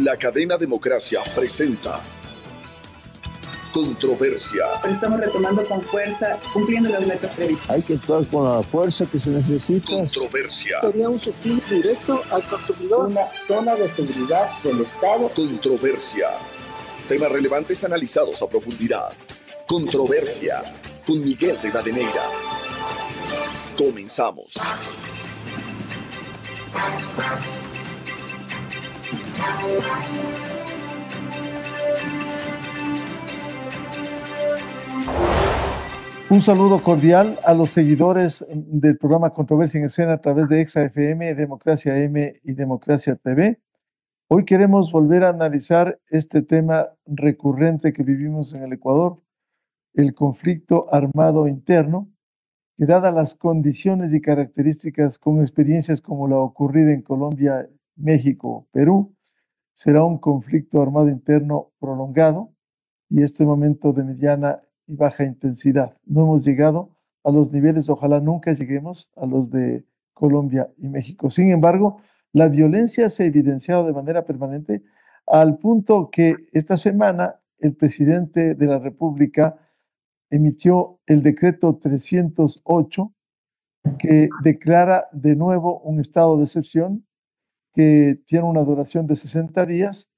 La cadena Democracia presenta Controversia. Estamos retomando con fuerza, cumpliendo las metas previstas. Hay que actuar con la fuerza que se necesita. Controversia. Sería un subsidio directo al consumidor. Una zona de seguridad del Estado. Controversia. Temas relevantes analizados a profundidad. Controversia. Con Miguel Rivadeneira. Comenzamos. Un saludo cordial a los seguidores del programa Controversia en Escena a través de Exa FM, Democracia M y Democracia TV. Hoy queremos volver a analizar este tema recurrente que vivimos en el Ecuador, el conflicto armado interno, que dadas las condiciones y características con experiencias como la ocurrida en Colombia, México, Perú, será un conflicto armado interno prolongado y este momento de mediana y baja intensidad. No hemos llegado a los niveles, ojalá nunca lleguemos a los de Colombia y México. Sin embargo, la violencia se ha evidenciado de manera permanente al punto que esta semana el presidente de la República emitió el decreto 308 que declara de nuevo un estado de excepción que tiene una duración de 60 días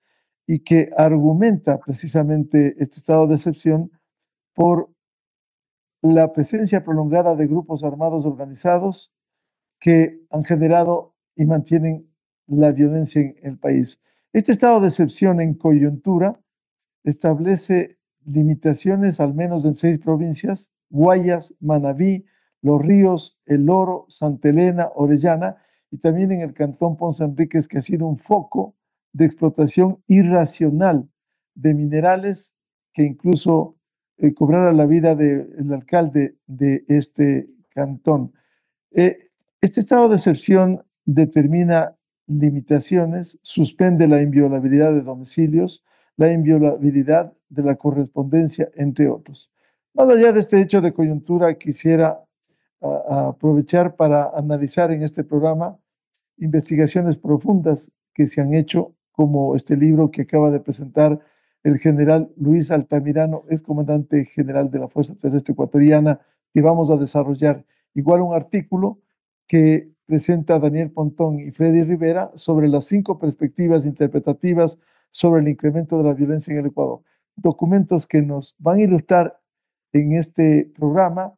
y que argumenta precisamente este estado de excepción por la presencia prolongada de grupos armados organizados que han generado y mantienen la violencia en el país. Este estado de excepción en coyuntura establece limitaciones al menos en 6 provincias: Guayas, Manabí, Los Ríos, El Oro, Santa Elena, Orellana, y también en el cantón Ponce Enríquez, que ha sido un foco de explotación irracional de minerales que incluso cobrara la vida del alcalde de este cantón. Este estado de excepción determina limitaciones, suspende la inviolabilidad de domicilios, la inviolabilidad de la correspondencia, entre otros. Más allá de este hecho de coyuntura, quisiera aprovechar para analizar en este programa investigaciones profundas que se han hecho, como este libro que acaba de presentar el general Luis Altamirano, ex comandante general de la Fuerza Terrestre Ecuatoriana, que vamos a desarrollar. Igual un artículo que presenta Daniel Pontón y Freddy Rivera sobre las 5 perspectivas interpretativas sobre el incremento de la violencia en el Ecuador. Documentos que nos van a ilustrar en este programa,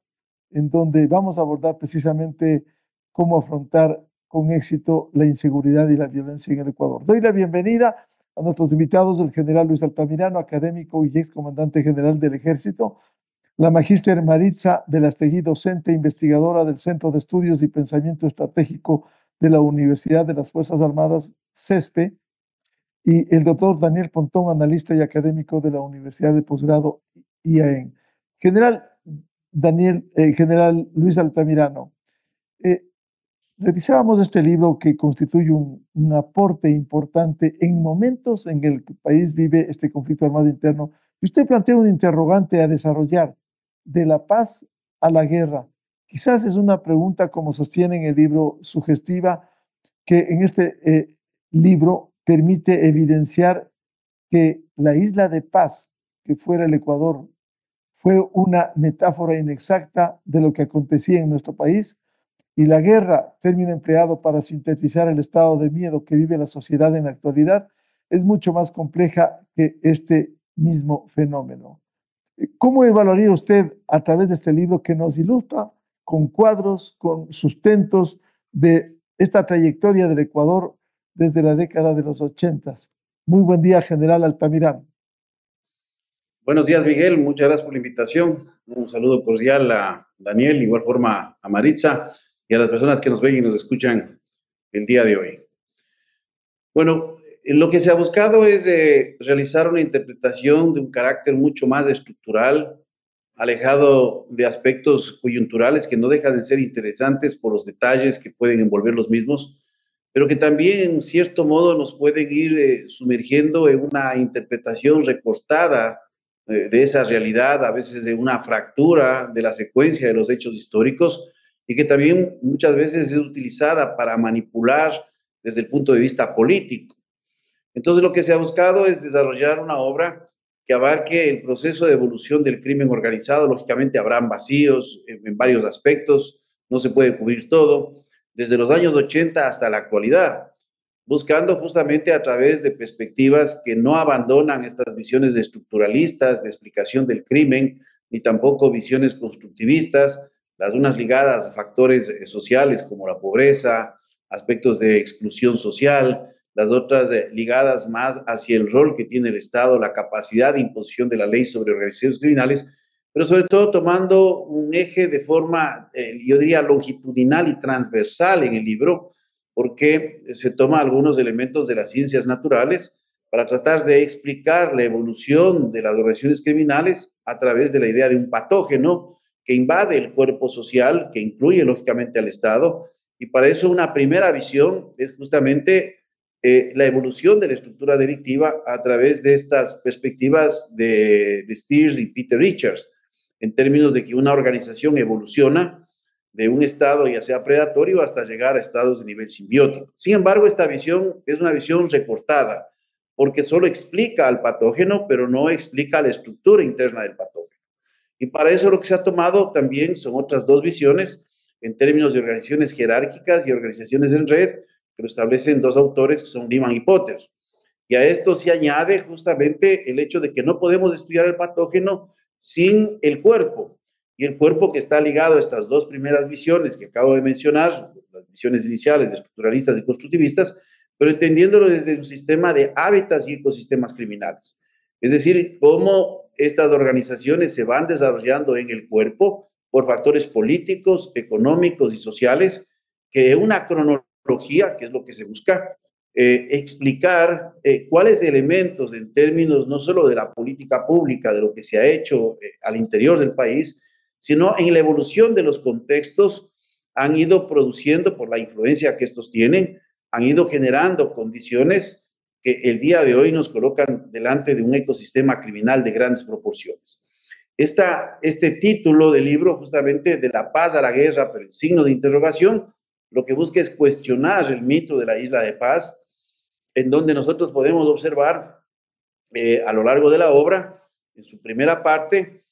en donde vamos a abordar precisamente cómo afrontar con éxito la inseguridad y la violencia en el Ecuador. Doy la bienvenida a nuestros invitados, el general Luis Altamirano, académico y ex comandante general del Ejército, la magíster Maritza Velastegui, docente e investigadora del Centro de Estudios y Pensamiento Estratégico de la Universidad de las Fuerzas Armadas, CESPE, y el doctor Daniel Pontón, analista y académico de la Universidad de Posgrado IAEN. General Luis Altamirano, revisábamos este libro que constituye un aporte importante en momentos en que el país vive este conflicto armado interno, y usted plantea un interrogante a desarrollar: de la paz a la guerra. Quizás es una pregunta, como sostiene en el libro, sugestiva, que en este libro permite evidenciar que la isla de paz, que fuera el Ecuador, fue una metáfora inexacta de lo que acontecía en nuestro país, y la guerra, término empleado para sintetizar el estado de miedo que vive la sociedad en la actualidad, es mucho más compleja que este mismo fenómeno. ¿Cómo evaluaría usted, a través de este libro que nos ilustra con cuadros, con sustentos de esta trayectoria del Ecuador desde la década de los 80? Muy buen día, general Altamirano. Buenos días, Miguel. Muchas gracias por la invitación. Un saludo cordial a Daniel, de igual forma a Maritza y a las personas que nos ven y nos escuchan el día de hoy. Bueno, lo que se ha buscado es realizar una interpretación de un carácter mucho más estructural, alejado de aspectos coyunturales que no dejan de ser interesantes por los detalles que pueden envolver los mismos, pero que también en cierto modo nos pueden ir sumergiendo en una interpretación recortada de esa realidad, a veces de una fractura de la secuencia de los hechos históricos, y que también muchas veces es utilizada para manipular desde el punto de vista político. Entonces, lo que se ha buscado es desarrollar una obra que abarque el proceso de evolución del crimen organizado. Lógicamente, habrán vacíos en varios aspectos, no se puede cubrir todo, desde los años 80 hasta la actualidad, buscando justamente a través de perspectivas que no abandonan estas visiones estructuralistas de explicación del crimen, ni tampoco visiones constructivistas, las unas ligadas a factores sociales como la pobreza, aspectos de exclusión social, las otras ligadas más hacia el rol que tiene el Estado, la capacidad de imposición de la ley sobre organizaciones criminales, pero sobre todo tomando un eje de forma, yo diría, longitudinal y transversal en el libro, porque se toma algunos elementos de las ciencias naturales para tratar de explicar la evolución de las organizaciones criminales a través de la idea de un patógeno que invade el cuerpo social, que incluye lógicamente al Estado, y para eso una primera visión es justamente la evolución de la estructura delictiva a través de estas perspectivas de Steers y Peter Richards, en términos de que una organización evoluciona de un estado ya sea predatorio hasta llegar a estados de nivel simbiótico. Sin embargo, esta visión es una visión recortada, porque solo explica al patógeno, pero no explica la estructura interna del patógeno. Y para eso lo que se ha tomado también son otras dos visiones en términos de organizaciones jerárquicas y organizaciones en red, que lo establecen dos autores que son Lehman y Potter. Y a esto se añade justamente el hecho de que no podemos estudiar el patógeno sin el cuerpo. Y el cuerpo que está ligado a estas dos primeras visiones que acabo de mencionar, las visiones iniciales de estructuralistas y constructivistas, pero entendiéndolo desde un sistema de hábitats y ecosistemas criminales. Es decir, cómo estas organizaciones se van desarrollando en el cuerpo por factores políticos, económicos y sociales, que una cronología, que es lo que se busca, explicar cuáles elementos en términos no solo de la política pública, de lo que se ha hecho al interior del país, sino en la evolución de los contextos, han ido produciendo, por la influencia que estos tienen, han ido generando condiciones que el día de hoy nos colocan delante de un ecosistema criminal de grandes proporciones. Este título del libro, justamente de la paz a la guerra, pero en signo de interrogación, lo que busca es cuestionar el mito de la isla de paz, en donde nosotros podemos observar a lo largo de la obra, en su primera parte,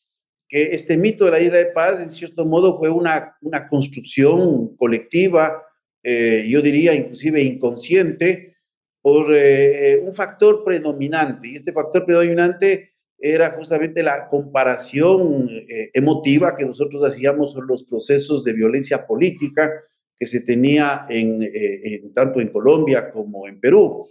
que este mito de la isla de paz, en cierto modo, fue una construcción colectiva, yo diría inclusive inconsciente, por un factor predominante. Y este factor predominante era justamente la comparación emotiva que nosotros hacíamos con los procesos de violencia política que se tenía tanto en Colombia como en Perú.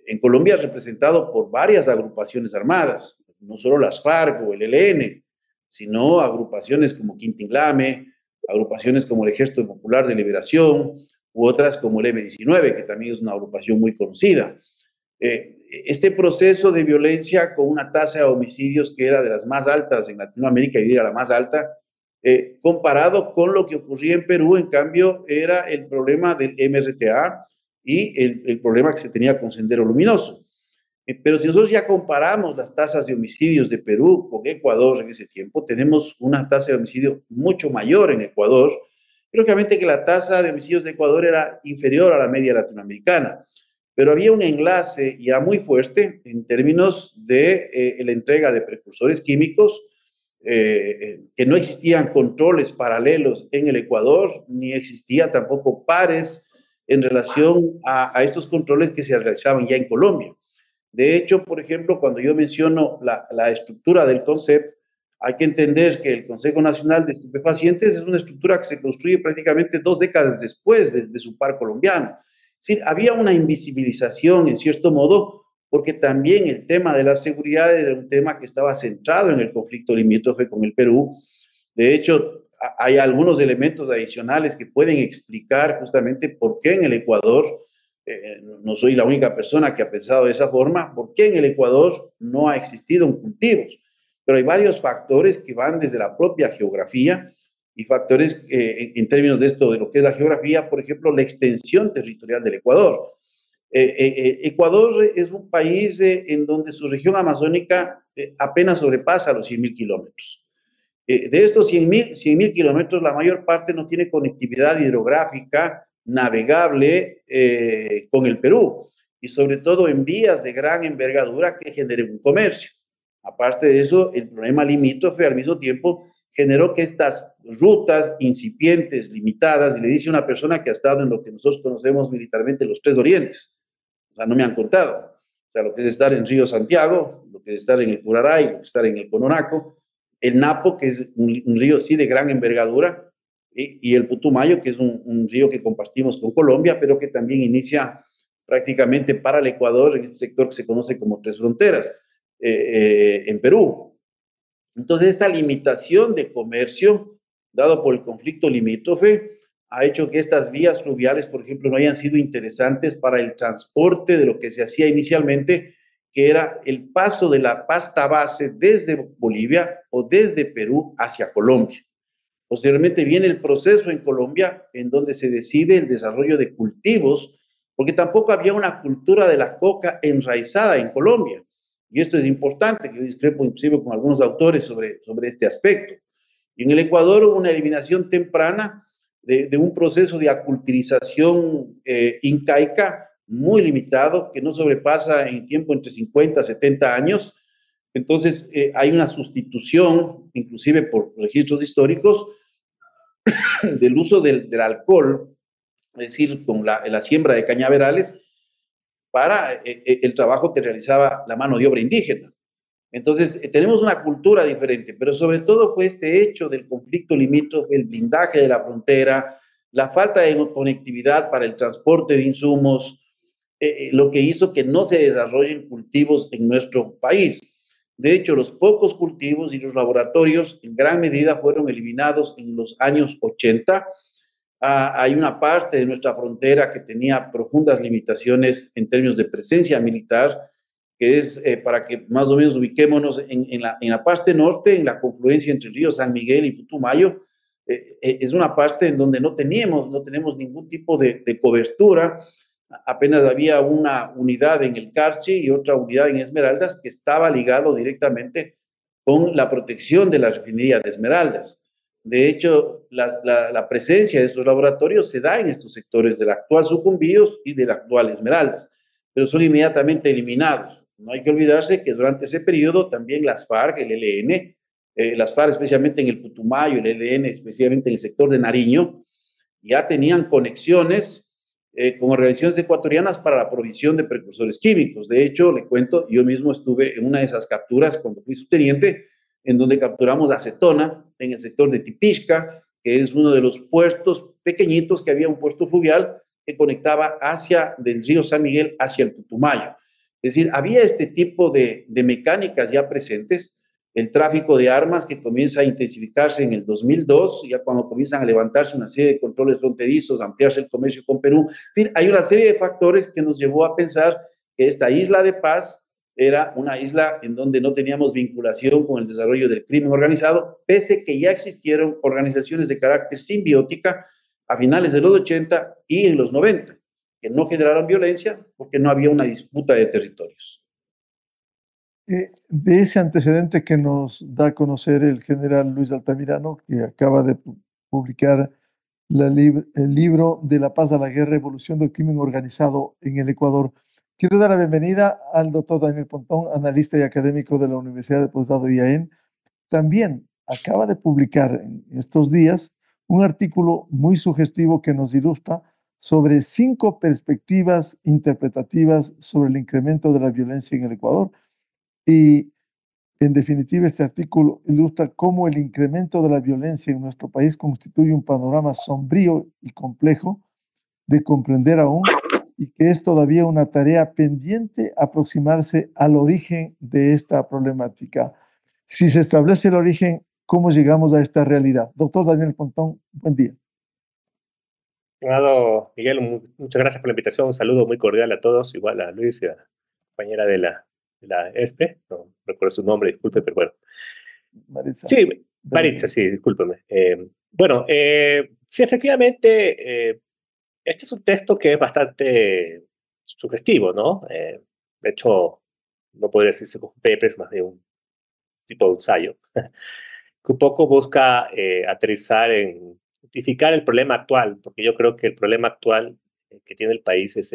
En Colombia es representado por varias agrupaciones armadas, no solo las FARC o el ELN, sino agrupaciones como Quintinglame, agrupaciones como el Ejército Popular de Liberación, u otras como el M-19, que también es una agrupación muy conocida. Este proceso de violencia con una tasa de homicidios que era de las más altas en Latinoamérica, y diría la más alta, comparado con lo que ocurría en Perú, en cambio, era el problema del MRTA y el problema que se tenía con Sendero Luminoso. Pero si nosotros ya comparamos las tasas de homicidios de Perú con Ecuador en ese tiempo, tenemos una tasa de homicidio mucho mayor en Ecuador. Lógicamente que la tasa de homicidios de Ecuador era inferior a la media latinoamericana, pero había un enlace ya muy fuerte en términos de la entrega de precursores químicos, que no existían controles paralelos en el Ecuador, ni existía tampoco pares en relación a estos controles que se realizaban ya en Colombia. De hecho, por ejemplo, cuando yo menciono la estructura del CONCEP, hay que entender que el Consejo Nacional de Estupefacientes es una estructura que se construye prácticamente 2 décadas después de su par colombiano. Es decir, había una invisibilización, en cierto modo, porque también el tema de la seguridad era un tema que estaba centrado en el conflicto limítrofe con el Perú. De hecho, hay algunos elementos adicionales que pueden explicar justamente por qué en el Ecuador, no soy la única persona que ha pensado de esa forma, por qué en el Ecuador no ha existido cultivos. Pero hay varios factores que van desde la propia geografía y factores en términos de esto, de lo que es la geografía, por ejemplo, la extensión territorial del Ecuador. Ecuador es un país en donde su región amazónica apenas sobrepasa los 100.000 kilómetros. De estos 100.000 kilómetros, la mayor parte no tiene conectividad hidrográfica navegable con el Perú. y sobre todo en vías de gran envergadura que generen un comercio. Aparte de eso, el problema limítrofe al mismo tiempo generó que estas rutas incipientes, limitadas, y le dice una persona que ha estado en lo que nosotros conocemos militarmente los tres orientes, o sea, no me han contado, o sea, lo que es estar en Río Santiago, lo que es estar en el Puraray, lo que es estar en el Cononaco, el Napo, que es un río sí de gran envergadura, y el Putumayo, que es un río que compartimos con Colombia, pero que también inicia prácticamente para el Ecuador, en este sector que se conoce como Tres Fronteras, en Perú. Entonces, esta limitación de comercio, dado por el conflicto limítrofe, ha hecho que estas vías fluviales, por ejemplo, no hayan sido interesantes para el transporte de lo que se hacía inicialmente, que era el paso de la pasta base desde Bolivia o desde Perú hacia Colombia. Posteriormente viene el proceso en Colombia en donde se decide el desarrollo de cultivos, porque tampoco había una cultura de la coca enraizada en Colombia. Y esto es importante, que yo discrepo inclusive con algunos autores sobre este aspecto. Y en el Ecuador hubo una eliminación temprana de un proceso de aculturización incaica muy limitado, que no sobrepasa en tiempo entre 50 a 70 años. Entonces, hay una sustitución, inclusive por registros históricos, del uso del alcohol, es decir, con la siembra de cañaverales, para el trabajo que realizaba la mano de obra indígena. Entonces, tenemos una cultura diferente, pero sobre todo fue este hecho del conflicto limítrofe, el blindaje de la frontera, la falta de conectividad para el transporte de insumos, lo que hizo que no se desarrollen cultivos en nuestro país. De hecho, los pocos cultivos y los laboratorios en gran medida fueron eliminados en los años 80. Hay una parte de nuestra frontera que tenía profundas limitaciones en términos de presencia militar, que es, para que más o menos ubiquémonos en la parte norte, en la confluencia entre el río San Miguel y Putumayo, es una parte en donde no tenemos ningún tipo de cobertura. Apenas había una unidad en el Carchi y otra unidad en Esmeraldas que estaba ligado directamente con la protección de la refinería de Esmeraldas. De hecho, la presencia de estos laboratorios se da en estos sectores del actual Sucumbíos y del actual Esmeraldas, pero son inmediatamente eliminados. No hay que olvidarse que durante ese periodo también las FARC, el ELN, las FARC especialmente en el Putumayo, el ELN especialmente en el sector de Nariño, ya tenían conexiones con organizaciones ecuatorianas para la provisión de precursores químicos. De hecho, le cuento, yo mismo estuve en una de esas capturas cuando fui subteniente, en donde capturamos acetona en el sector de Tipishca, que es uno de los puertos pequeñitos, que había un puerto fluvial que conectaba del río San Miguel hacia el Putumayo. Es decir, había este tipo de mecánicas ya presentes. El tráfico de armas que comienza a intensificarse en el 2002, ya cuando comienzan a levantarse una serie de controles fronterizos, ampliarse el comercio con Perú. Es decir, hay una serie de factores que nos llevó a pensar que esta isla de paz era una isla en donde no teníamos vinculación con el desarrollo del crimen organizado, pese que ya existieron organizaciones de carácter simbiótica a finales de los 80 y en los 90, que no generaron violencia porque no había una disputa de territorios. De ese antecedente que nos da a conocer el general Luis Altamirano, que acaba de publicar el libro De la paz a la guerra, evolución del crimen organizado en el Ecuador. Quiero dar la bienvenida al doctor Daniel Pontón, analista y académico de la Universidad de Posgrado IAEN. También acaba de publicar en estos días un artículo muy sugestivo que nos ilustra sobre 5 perspectivas interpretativas sobre el incremento de la violencia en el Ecuador. Y, en definitiva, este artículo ilustra cómo el incremento de la violencia en nuestro país constituye un panorama sombrío y complejo de comprender aún, y que es todavía una tarea pendiente aproximarse al origen de esta problemática. Si se establece el origen, ¿cómo llegamos a esta realidad? Doctor Daniel Pontón, buen día. Estimado Miguel, muchas gracias por la invitación. Un saludo muy cordial a todos, igual a Luis y a la compañera de la no recuerdo su nombre, disculpe, pero bueno. Maritza. Sí, Maritza, sí, discúlpeme. Sí, efectivamente, este es un texto que es bastante sugestivo, ¿no? De hecho, no podría decirse como un paper, es más de un tipo de ensayo, que un poco busca aterrizar en identificar el problema actual, porque yo creo que el problema actual que tiene el país es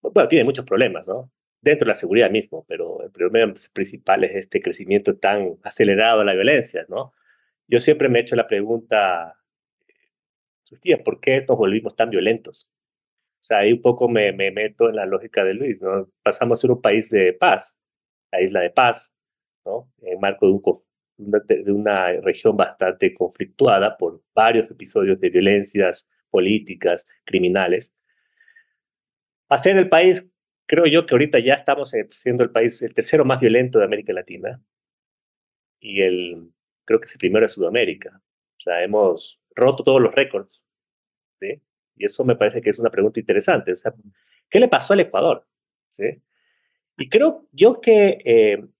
bueno, tiene muchos problemas, ¿no? Dentro de la seguridad mismo, pero el problema principal es este crecimiento tan acelerado de la violencia, ¿no? Yo siempre me he hecho la pregunta, tía, ¿por qué nos volvimos tan violentos? O sea, ahí un poco me meto en la lógica de Luis, ¿no? Pasamos a ser un país de paz, la isla de paz, ¿no? En marco de una región bastante conflictuada por varios episodios de violencias políticas, criminales. A ser el país, creo yo que ahorita ya estamos siendo el país el tercero más violento de América Latina y creo que es el primero de Sudamérica. O sea, hemos roto todos los récords, ¿sí? Y eso me parece que es una pregunta interesante. O sea, ¿qué le pasó al Ecuador? ¿Sí? Y creo yo que en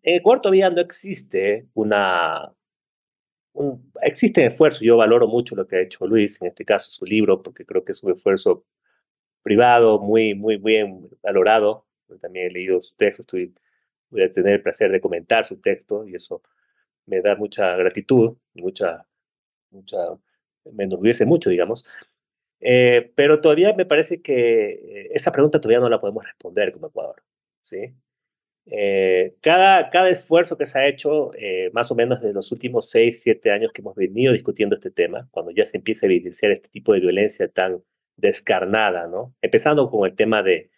Ecuador todavía no existe existe esfuerzo. Yo valoro mucho lo que ha hecho Luis, en este caso su libro, porque creo que es un esfuerzo privado muy, muy bien valorado. Yo también he leído su texto, voy a tener el placer de comentar su texto y eso me da mucha gratitud y me enorgullece mucho, digamos. Pero todavía me parece que esa pregunta todavía no la podemos responder como Ecuador, ¿sí? Cada esfuerzo que se ha hecho, más o menos de los últimos 6, 7 años que hemos venido discutiendo este tema, cuando ya se empieza a evidenciar este tipo de violencia tan descarnada, ¿no? Empezando con el tema de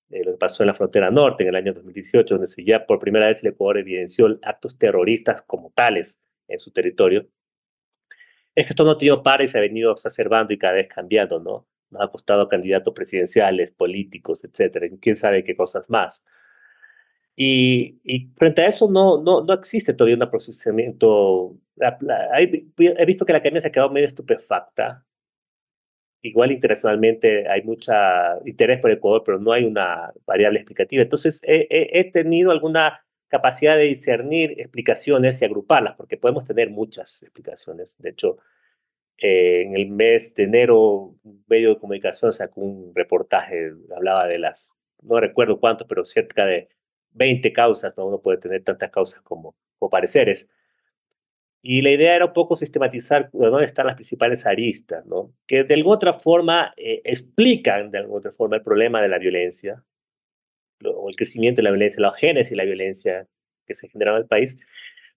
lo que pasó en la frontera norte en el año 2018, donde ya por primera vez el Ecuador evidenció actos terroristas como tales en su territorio. Es que esto no ha tenido par y se ha venido exacerbando y cada vez cambiando, ¿no? Nos ha costado candidatos presidenciales, políticos, etcétera, y quién sabe qué cosas más. Y frente a eso no existe todavía un procesamiento. He visto que la academia se ha quedado medio estupefacta. Igual internacionalmente hay mucho interés por Ecuador, pero no hay una variable explicativa. Entonces he tenido alguna capacidad de discernir explicaciones y agruparlas, porque podemos tener muchas explicaciones. De hecho, en el mes de enero, un medio de comunicación sacó un reportaje, hablaba de no recuerdo cuántos, pero cerca de 20 causas, ¿no? Uno puede tener tantas causas como pareceres. Y la idea era un poco sistematizar dónde están las principales aristas, ¿no? Que de alguna otra forma explican de alguna otra forma el problema de la violencia, o el crecimiento de la violencia, la génesis de la violencia que se generaba en el país,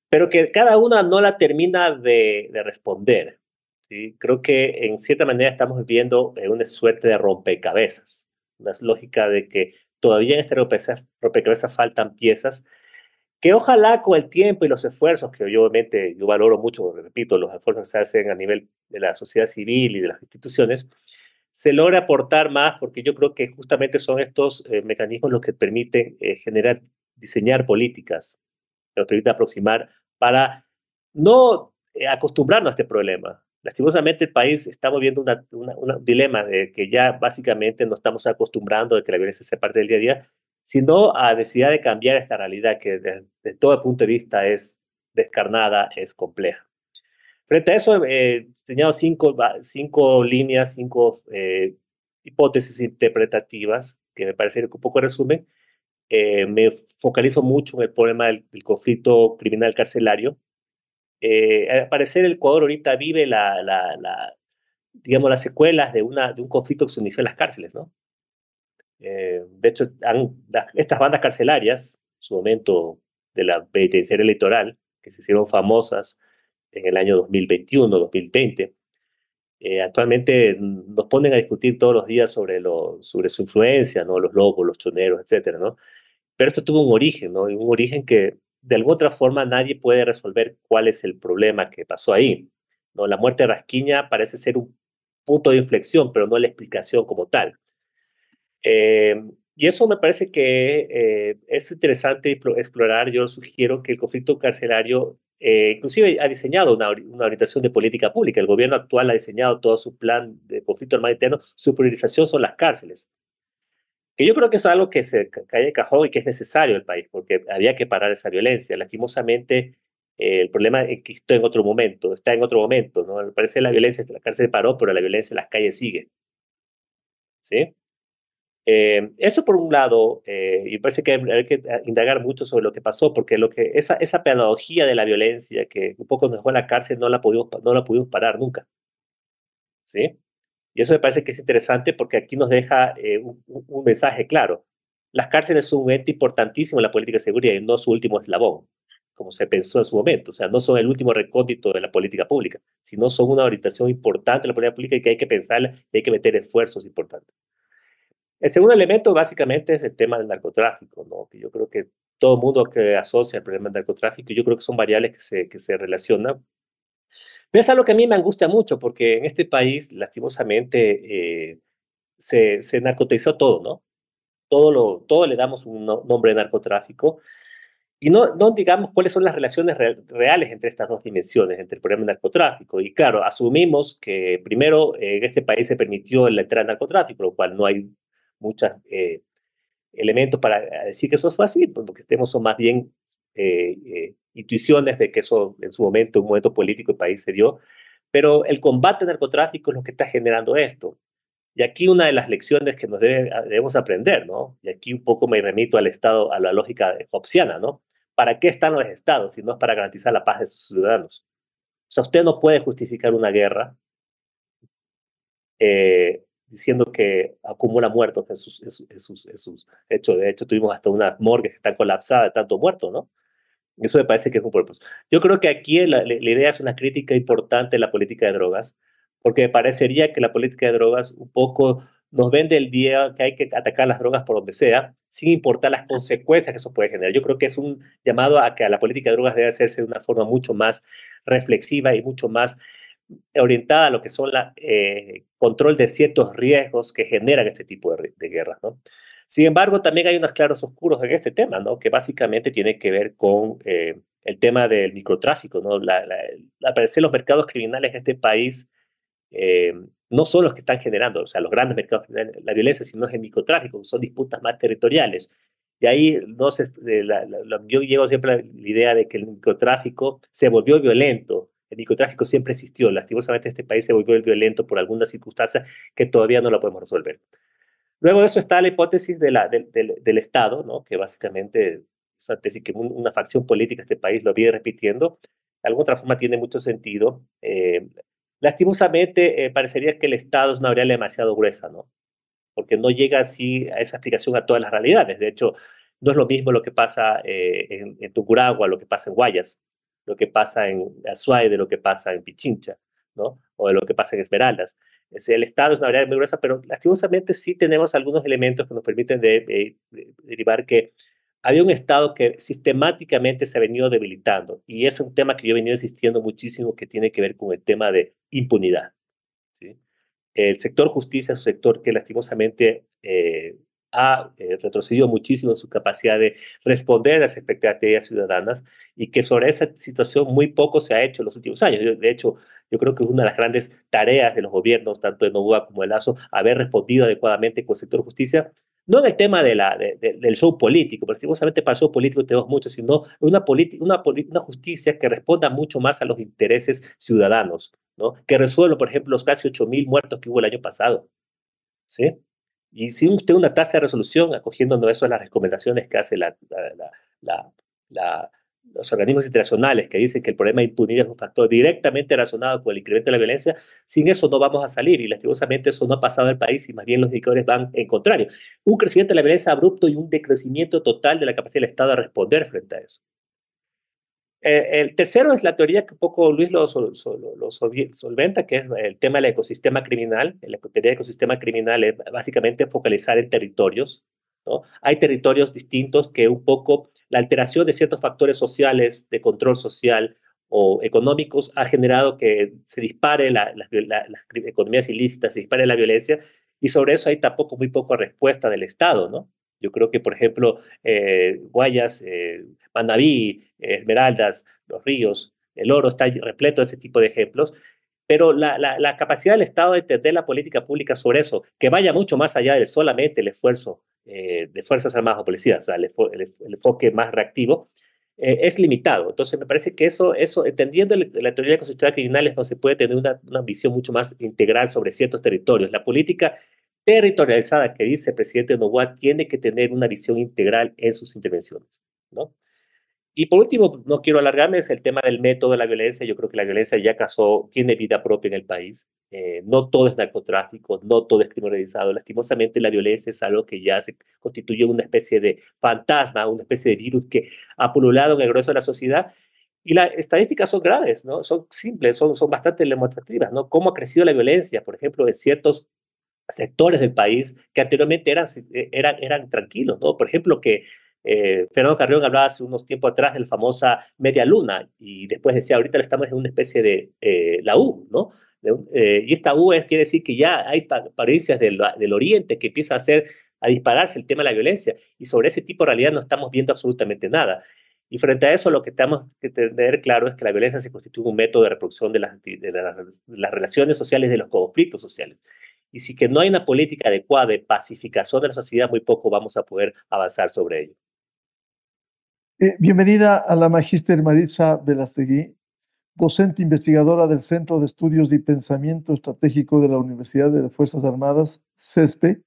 pero que cada una no la termina de responder, ¿sí? Creo que en cierta manera estamos viviendo una suerte de rompecabezas, una lógica de que todavía en este rompecabezas faltan piezas que ojalá con el tiempo y los esfuerzos, que obviamente yo valoro mucho, repito, los esfuerzos que se hacen a nivel de la sociedad civil y de las instituciones, se logre aportar más, porque yo creo que justamente son estos mecanismos los que permiten diseñar políticas, que nos permiten aproximar para no acostumbrarnos a este problema. Lastimosamente el país está viviendo un dilema de que ya básicamente no estamos acostumbrando a que la violencia sea parte del día a día, sino a necesidad de cambiar esta realidad que de todo punto de vista es descarnada, es compleja. Frente a eso, he tenido cinco líneas, hipótesis interpretativas que me parece que un poco resumen. Me focalizo mucho en el problema del conflicto criminal carcelario. Al parecer, el Ecuador ahorita vive digamos, las secuelas de un conflicto que se inició en las cárceles, ¿no? De hecho, estas bandas carcelarias, en su momento de la penitenciaria electoral, que se hicieron famosas en el año 2021, 2020, actualmente nos ponen a discutir todos los días sobre su influencia, ¿no? Los lobos, los choneros, etcétera, ¿no? Pero esto tuvo un origen, ¿no? Un origen que de alguna otra forma nadie puede resolver cuál es el problema que pasó ahí, ¿no? La muerte de Rasquiña parece ser un punto de inflexión, pero no la explicación como tal. Y eso me parece que es interesante explorar. Yo sugiero que el conflicto carcelario, inclusive ha diseñado una orientación de política pública. El gobierno actual ha diseñado todo su plan de conflicto armado interno. Su priorización son las cárceles. Que yo creo que es algo que se cae de cajón y que es necesario en el país, porque había que parar esa violencia. Lastimosamente, el problema es que está en otro momento, ¿no? Me parece que la violencia, la cárcel paró, pero la violencia en las calles sigue. ¿Sí? Eso por un lado, y parece que hay que indagar mucho sobre lo que pasó, porque esa pedagogía de la violencia que un poco nos dejó en la cárcel no la pudimos parar nunca, ¿sí? Y eso me parece que es interesante porque aquí nos deja un mensaje claro. Las cárceles son un ente importantísimo en la política de seguridad y no su último eslabón, como se pensó en su momento. O sea, no son el último recóndito de la política pública, sino son una orientación importante de la política pública y que hay que pensarla y hay que meter esfuerzos importantes. El segundo elemento básicamente es el tema del narcotráfico, ¿no? Que yo creo que todo el mundo que asocia el problema del narcotráfico, yo creo que son variables que se relacionan. Pero es algo que a mí me angustia mucho porque en este país, lastimosamente, se narcotizó todo, ¿no? Todo le damos un nombre de narcotráfico y no digamos cuáles son las relaciones reales entre estas dos dimensiones, entre el problema del narcotráfico. Y claro, asumimos que primero en este país se permitió la entrada del narcotráfico, lo cual no hay muchos elementos para decir que eso fue así, pues lo que tenemos son más bien intuiciones de que eso en su momento, un momento político, el país se dio. Pero el combate al narcotráfico es lo que está generando esto. Y aquí una de las lecciones que debemos aprender, ¿no? Y aquí un poco me remito al Estado, a la lógica hobbesiana, ¿no? ¿Para qué están los Estados si no es para garantizar la paz de sus ciudadanos? O sea, usted no puede justificar una guerra diciendo que acumula muertos en sus hechos. De hecho, tuvimos hasta unas morgues que están colapsadas de tanto muerto, ¿no? Eso me parece que es un propósito. Yo creo que aquí la idea es una crítica importante de la política de drogas, porque me parecería que la política de drogas un poco nos vende el día que hay que atacar las drogas por donde sea, sin importar las consecuencias que eso puede generar. Yo creo que es un llamado a que la política de drogas debe hacerse de una forma mucho más reflexiva y mucho más orientada a lo que son la control de ciertos riesgos que generan este tipo de guerras, ¿no? Sin embargo, también hay unos claros oscuros en este tema, ¿no? Que básicamente tiene que ver con el tema del microtráfico, ¿no? Al parecer los mercados criminales en este país no son los que están generando, o sea, los grandes mercados criminales, la violencia, sino es el microtráfico, son disputas más territoriales. Y ahí no se, yo llego siempre a la idea de que el microtráfico se volvió violento. El microtráfico siempre existió. Lastimosamente este país se volvió violento por algunas circunstancias que todavía no la podemos resolver. Luego de eso está la hipótesis del Estado, ¿no? Que básicamente es una tesis que una facción política de este país lo viene repitiendo. De alguna otra forma tiene mucho sentido. Lastimosamente parecería que el Estado es una variable demasiado gruesa, ¿no? Porque no llega así a esa explicación a todas las realidades. De hecho, no es lo mismo lo que pasa en Tucuragua, lo que pasa en Guayas, lo que pasa en Azuay, de lo que pasa en Pichincha, ¿no? O de lo que pasa en Esmeraldas. El Estado es una variable muy gruesa, pero lastimosamente sí tenemos algunos elementos que nos permiten derivar que había un Estado que sistemáticamente se ha venido debilitando. Y es un tema que yo he venido insistiendo muchísimo que tiene que ver con el tema de impunidad, ¿sí? El sector justicia es un sector que lastimosamente ha retrocedido muchísimo en su capacidad de responder a las expectativas ciudadanas y que sobre esa situación muy poco se ha hecho en los últimos años. De hecho, yo creo que es una de las grandes tareas de los gobiernos, tanto de Noboa como de Lazo, haber respondido adecuadamente con el sector justicia, no en el tema del show político, porque lastimosamente para el show político tenemos mucho, sino una justicia que responda mucho más a los intereses ciudadanos, ¿no? Que resuelva, por ejemplo, los casi 8.000 muertos que hubo el año pasado, ¿sí? Y si usted una tasa de resolución, acogiéndonos eso a las recomendaciones que hace los organismos internacionales que dicen que el problema de impunidad es un factor directamente relacionado con el incremento de la violencia, sin eso no vamos a salir y lastimosamente eso no ha pasado en el país y más bien los indicadores van en contrario. Un crecimiento de la violencia abrupto y un decrecimiento total de la capacidad del Estado de responder frente a eso. El tercero es la teoría que un poco Luis lo solventa, que es el tema del ecosistema criminal. La teoría del ecosistema criminal es básicamente focalizar en territorios, ¿no? Hay territorios distintos que un poco la alteración de ciertos factores sociales, de control social o económicos ha generado que se dispare las economías ilícitas, se dispare la violencia y sobre eso hay tampoco muy poca respuesta del Estado, ¿no? Yo creo que, por ejemplo, Guayas, Manabí, Esmeraldas, Los Ríos, El Oro, está repleto de ese tipo de ejemplos, pero la capacidad del Estado de entender la política pública sobre eso, que vaya mucho más allá de solamente el esfuerzo de Fuerzas Armadas o Policías, o sea, el enfoque más reactivo, es limitado. Entonces, me parece que eso entendiendo la teoría de ecosistema criminales, no se puede tener una visión mucho más integral sobre ciertos territorios. La política territorializada que dice el presidente Noboa tiene que tener una visión integral en sus intervenciones, ¿no? Y por último, no quiero alargarme, es el tema del método de la violencia. Yo creo que la violencia ya tiene vida propia en el país. No todo es narcotráfico, no todo es crimen organizado. Lastimosamente, la violencia es algo que ya se constituye una especie de fantasma, una especie de virus que ha pululado en el grueso de la sociedad. Y las estadísticas son graves, ¿no? Son simples, son bastante demostrativas, ¿no? Cómo ha crecido la violencia, por ejemplo, en ciertos sectores del país que anteriormente eran tranquilos, ¿no? Por ejemplo, que Fernando Carrión hablaba hace unos tiempos atrás de la famosa media luna y después decía, ahorita estamos en una especie de la U, ¿no? Y esta U quiere decir que ya hay provincias del oriente que empiezan a dispararse el tema de la violencia y sobre ese tipo de realidad no estamos viendo absolutamente nada. Y frente a eso lo que tenemos que tener claro es que la violencia se constituye un método de reproducción de las relaciones sociales, de los conflictos sociales. Y si que no hay una política adecuada de pacificación de la sociedad, muy poco vamos a poder avanzar sobre ello. Bienvenida a la Magíster Maritza Velastegui, docente investigadora del Centro de Estudios y Pensamiento Estratégico de la Universidad de las Fuerzas Armadas, CESPE.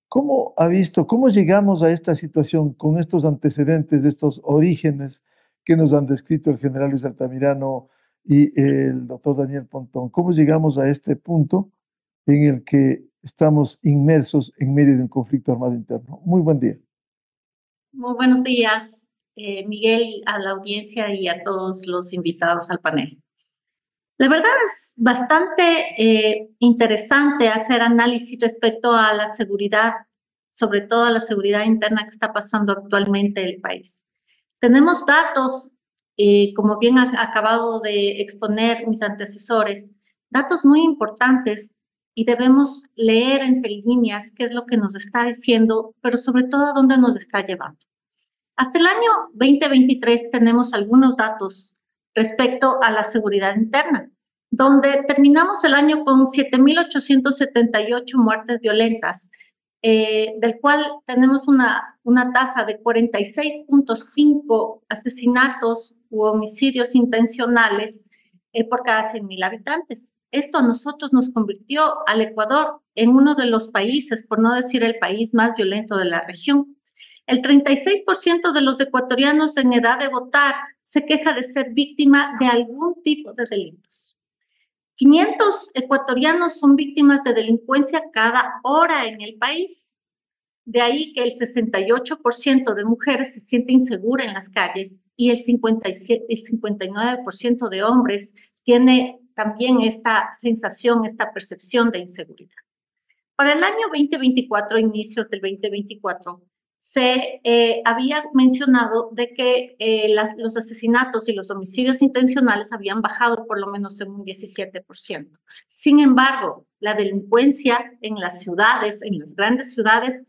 ¿Cómo ha visto, cómo llegamos a esta situación con estos antecedentes, estos orígenes que nos han descrito el general Luis Altamirano y el doctor Daniel Pontón? ¿Cómo llegamos a este punto en el que estamos inmersos en medio de un conflicto armado interno? Muy buen día. Muy buenos días, Miguel, a la audiencia y a todos los invitados al panel. La verdad es bastante interesante hacer análisis respecto a la seguridad, sobre todo a la seguridad interna que está pasando actualmente en el país. Tenemos datos, como bien ha acabado de exponer mis antecesores, datos muy importantes y debemos leer entre líneas qué es lo que nos está diciendo, pero sobre todo a dónde nos está llevando. Hasta el año 2023 tenemos algunos datos respecto a la seguridad interna, donde terminamos el año con 7.878 muertes violentas, del cual tenemos una tasa de 46.5 asesinatos u homicidios intencionales por cada 100.000 habitantes. Esto a nosotros nos convirtió al Ecuador en uno de los países, por no decir el país más violento de la región. El 36% de los ecuatorianos en edad de votar se queja de ser víctima de algún tipo de delitos. 500 ecuatorianos son víctimas de delincuencia cada hora en el país. De ahí que el 68% de mujeres se siente insegura en las calles y el 59% de hombres tiene también esta sensación, esta percepción de inseguridad. Para el año 2024, inicios del 2024, se había mencionado de que los asesinatos y los homicidios intencionales habían bajado por lo menos en un 17%. Sin embargo, la delincuencia en las ciudades, en las grandes ciudades,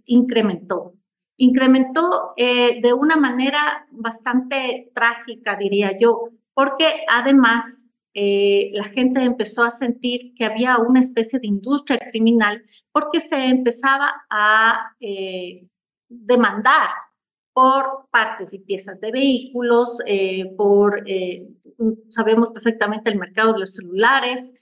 incrementó. Incrementó de una manera bastante trágica, diría yo, porque además la gente empezó a sentir que había una especie de industria criminal porque se empezaba a demandar por partes y piezas de vehículos, sabemos perfectamente el mercado de los celulares,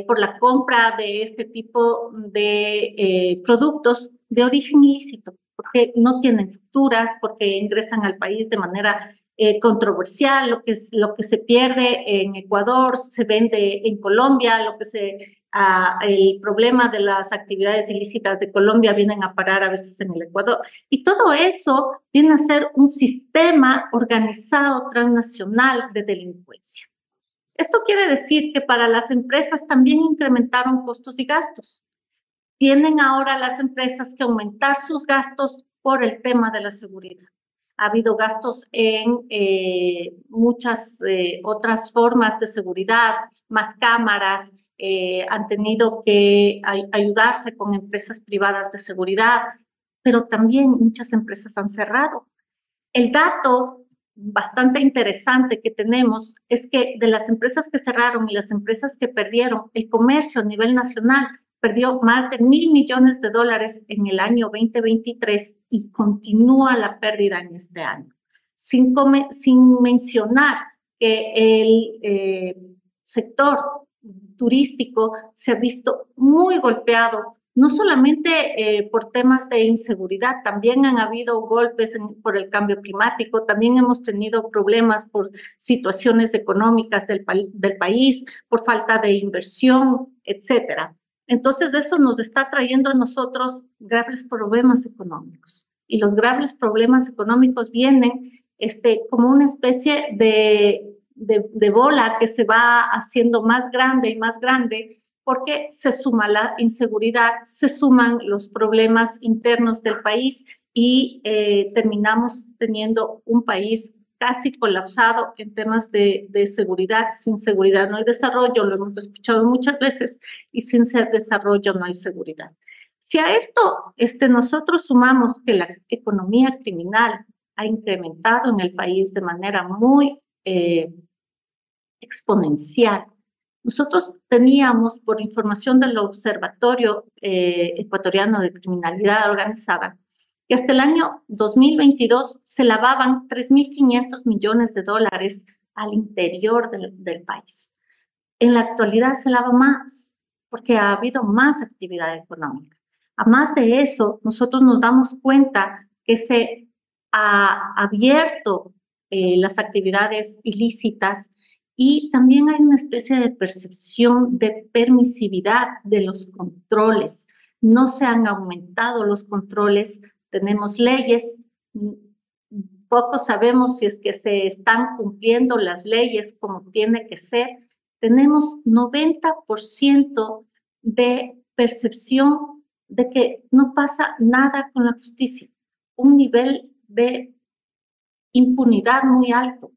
por la compra de este tipo de productos de origen ilícito, porque no tienen facturas, porque ingresan al país de manera controversial. Lo que se pierde en Ecuador se vende en Colombia, el problema de las actividades ilícitas de Colombia vienen a parar a veces en el Ecuador. Y todo eso viene a ser un sistema organizado transnacional de delincuencia. Esto quiere decir que para las empresas también incrementaron costos y gastos. Tienen ahora las empresas que aumentar sus gastos por el tema de la seguridad. Ha habido gastos en muchas otras formas de seguridad, más cámaras, han tenido que ayudarse con empresas privadas de seguridad, pero también muchas empresas han cerrado. El dato bastante interesante que tenemos es que de las empresas que cerraron y las empresas que perdieron, el comercio a nivel nacional perdió más de $1.000 millones en el año 2023 y continúa la pérdida en este año. Sin mencionar que el sector turístico se ha visto muy golpeado no solamente por temas de inseguridad, también han habido golpes por el cambio climático, también hemos tenido problemas por situaciones económicas del país, por falta de inversión, etcétera. Entonces, eso nos está trayendo a nosotros graves problemas económicos. Y los graves problemas económicos vienen como una especie de bola que se va haciendo más grande y más grande, porque se suma la inseguridad, se suman los problemas internos del país y terminamos teniendo un país casi colapsado en temas de seguridad. Sin seguridad no hay desarrollo, lo hemos escuchado muchas veces, y sin desarrollo no hay seguridad. Si a esto nosotros sumamos que la economía criminal ha incrementado en el país de manera muy exponencial. Nosotros teníamos, por información del Observatorio Ecuatoriano de Criminalidad Organizada, que hasta el año 2022 se lavaban 3.500 millones de dólares al interior del país. En la actualidad se lava más, porque ha habido más actividad económica. A más de eso, nosotros nos damos cuenta que se ha abierto las actividades ilícitas, y también hay una especie de percepción de permisividad de los controles. No se han aumentado los controles, tenemos leyes, poco sabemos si es que se están cumpliendo las leyes como tiene que ser. Tenemos 90% de percepción de que no pasa nada con la justicia, un nivel de impunidad muy alto.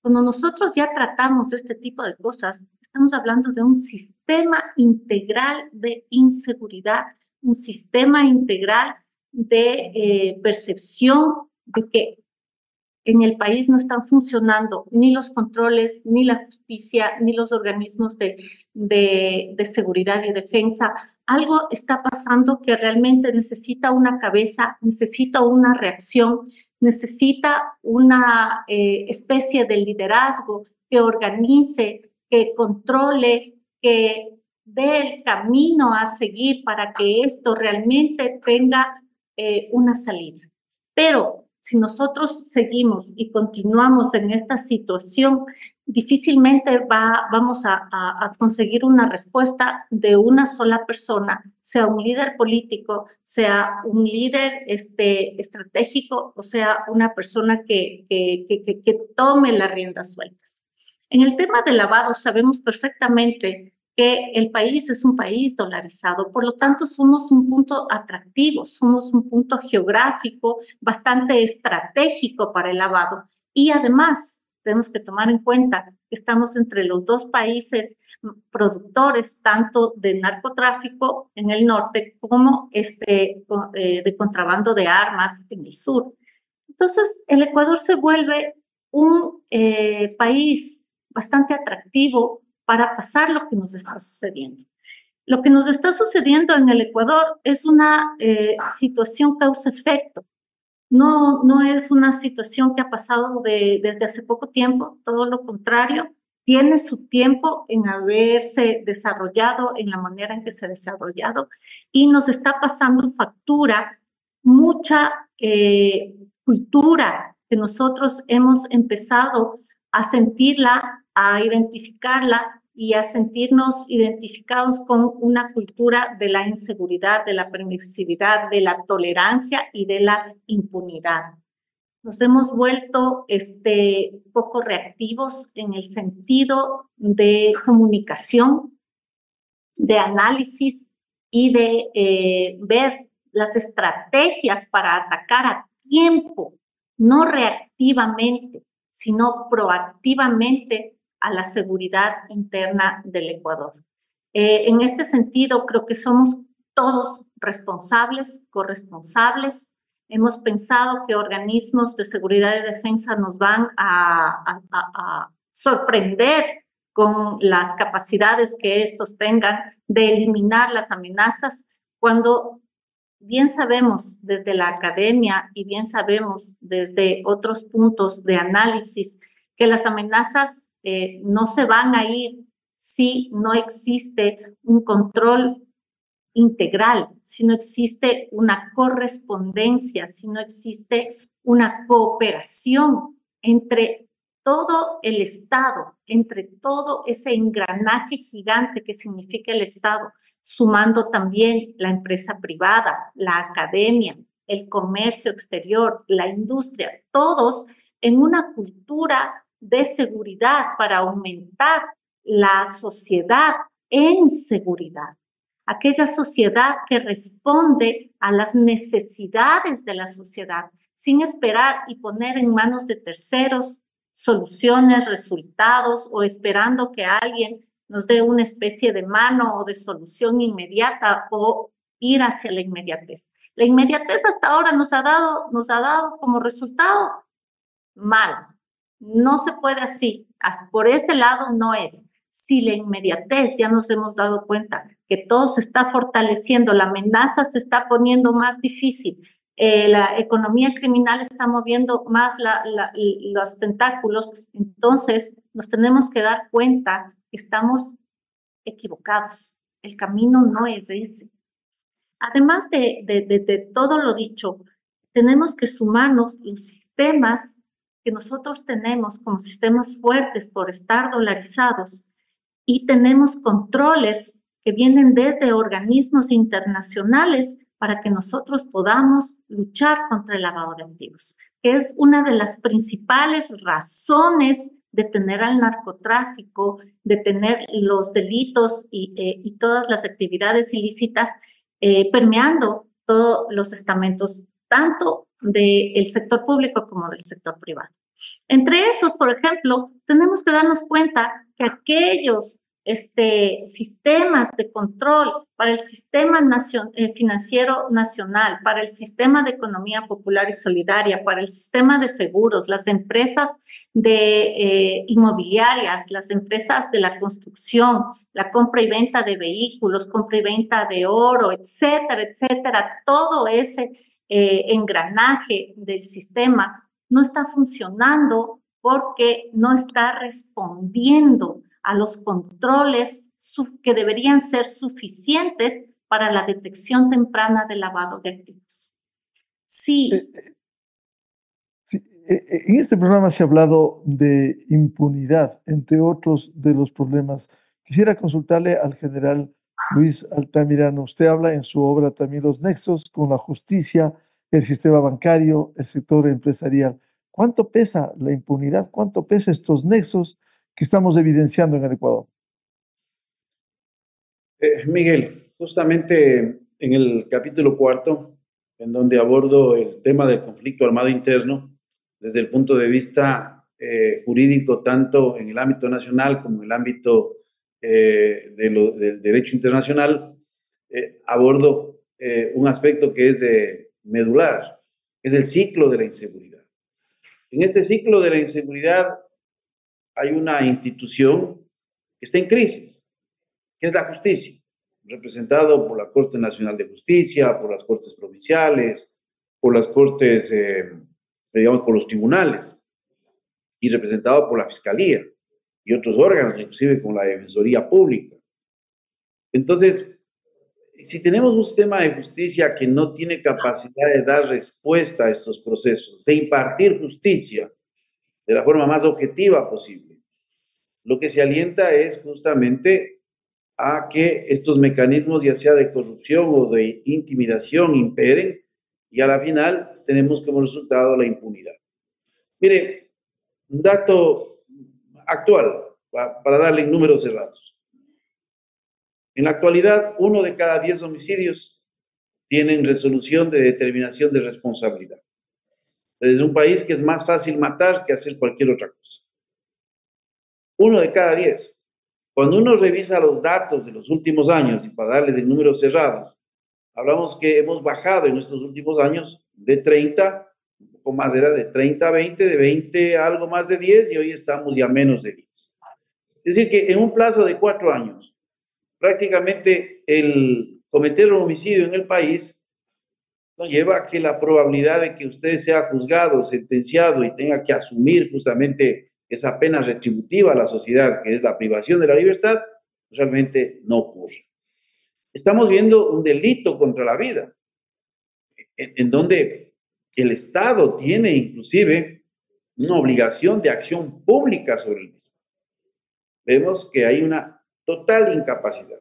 Cuando nosotros ya tratamos este tipo de cosas, estamos hablando de un sistema integral de inseguridad, un sistema integral de percepción de que en el país no están funcionando ni los controles, ni la justicia, ni los organismos de seguridad y defensa. Algo está pasando que realmente necesita una cabeza, necesita una reacción, necesita una especie de liderazgo que organice, que controle, que dé el camino a seguir para que esto realmente tenga una salida. Pero si nosotros seguimos y continuamos en esta situación, difícilmente vamos a conseguir una respuesta de una sola persona, sea un líder político, sea un líder estratégico, o sea una persona que tome las riendas sueltas. En el tema del lavado sabemos perfectamente que el país es un país dolarizado, por lo tanto somos un punto atractivo, somos un punto geográfico bastante estratégico para el lavado. Y además tenemos que tomar en cuenta que estamos entre los dos países productores tanto de narcotráfico en el norte como de contrabando de armas en el sur. Entonces el Ecuador se vuelve un país bastante atractivo para pasar lo que nos está sucediendo. Lo que nos está sucediendo en el Ecuador es una situación causa-efecto. No es una situación que ha pasado desde hace poco tiempo, todo lo contrario, tiene su tiempo en haberse desarrollado en la manera en que se ha desarrollado y nos está pasando factura mucha cultura que nosotros hemos empezado a sentirla, a identificarla y a sentirnos identificados con una cultura de la inseguridad, de la permisividad, de la tolerancia y de la impunidad. Nos hemos vuelto poco reactivos en el sentido de comunicación, de análisis y de ver las estrategias para atacar a tiempo, no reactivamente, sino proactivamente a la seguridad interna del Ecuador. En este sentido, creo que somos todos responsables, corresponsables. Hemos pensado que organismos de seguridad y defensa nos van a sorprender con las capacidades que estos tengan de eliminar las amenazas, cuando bien sabemos desde la academia y bien sabemos desde otros puntos de análisis que las amenazas no se van a ir si no existe un control integral, si no existe una correspondencia, si no existe una cooperación entre todo el Estado, entre todo ese engranaje gigante que significa el Estado, sumando también la empresa privada, la academia, el comercio exterior, la industria, todos en una cultura de seguridad para aumentar la sociedad en seguridad. Aquella sociedad que responde a las necesidades de la sociedad, sin esperar y poner en manos de terceros soluciones, resultados, o esperando que alguien nos dé una especie de mano o de solución inmediata, o ir hacia la inmediatez. La inmediatez hasta ahora nos ha dado como resultado mal. No se puede así. Por ese lado no es. Si la inmediatez, ya nos hemos dado cuenta que todo se está fortaleciendo, la amenaza se está poniendo más difícil, la economía criminal está moviendo más los tentáculos, entonces nos tenemos que dar cuenta que estamos equivocados. El camino no es ese. Además de todo lo dicho, tenemos que sumarnos los sistemas que nosotros tenemos como sistemas fuertes por estar dolarizados, y tenemos controles que vienen desde organismos internacionales para que nosotros podamos luchar contra el lavado de activos, que es una de las principales razones de tener al narcotráfico, de tener los delitos y todas las actividades ilícitas permeando todos los estamentos, tanto del sector público como del sector privado. Entre esos, por ejemplo, tenemos que darnos cuenta que aquellos sistemas de control para el sistema financiero nacional, para el sistema de economía popular y solidaria, para el sistema de seguros, las empresas inmobiliarias, las empresas de la construcción, la compra y venta de vehículos, compra y venta de oro, etcétera, etcétera, todo ese engranaje del sistema no está funcionando porque no está respondiendo a los controles que deberían ser suficientes para la detección temprana del lavado de activos. Sí. En este programa se ha hablado de impunidad, entre otros de los problemas. Quisiera consultarle al general Luis Altamirano. Usted habla en su obra también los nexos con la justicia, el sistema bancario, el sector empresarial. ¿Cuánto pesa la impunidad? ¿Cuánto pesa estos nexos que estamos evidenciando en el Ecuador? Miguel, justamente en el capítulo 4, en donde abordo el tema del conflicto armado interno, desde el punto de vista jurídico, tanto en el ámbito nacional como en el ámbito del derecho internacional, abordo un aspecto que es medular, es el ciclo de la inseguridad. En este ciclo de la inseguridad hay una institución que está en crisis, que es la justicia, representado por la Corte Nacional de Justicia, por las Cortes Provinciales, por las Cortes, digamos, por los tribunales, y representado por la Fiscalía y otros órganos, inclusive con la Defensoría Pública. Entonces, si tenemos un sistema de justicia que no tiene capacidad de dar respuesta a estos procesos, de impartir justicia de la forma más objetiva posible, lo que se alienta es justamente a que estos mecanismos, ya sea de corrupción o de intimidación, imperen, y a la final tenemos como resultado la impunidad. Mire, un dato actual, para darle en números cerrados. En la actualidad, 1 de cada 10 homicidios tienen resolución de determinación de responsabilidad. Es un país que es más fácil matar que hacer cualquier otra cosa. 1 de cada 10. Cuando uno revisa los datos de los últimos años, y para darles en números cerrados, hablamos que hemos bajado en estos últimos años de 30, un poco más era de 30 a 20, de 20 a algo más de 10, y hoy estamos ya menos de 10. Es decir, que en un plazo de 4 años, prácticamente el cometer un homicidio en el país nos lleva a que la probabilidad de que usted sea juzgado, sentenciado y tenga que asumir justamente esa pena retributiva a la sociedad, que es la privación de la libertad, realmente no ocurre. estamos viendo un delito contra la vida, en donde el Estado tiene inclusive una obligación de acción pública sobre el mismo. Vemos que hay una total incapacidad,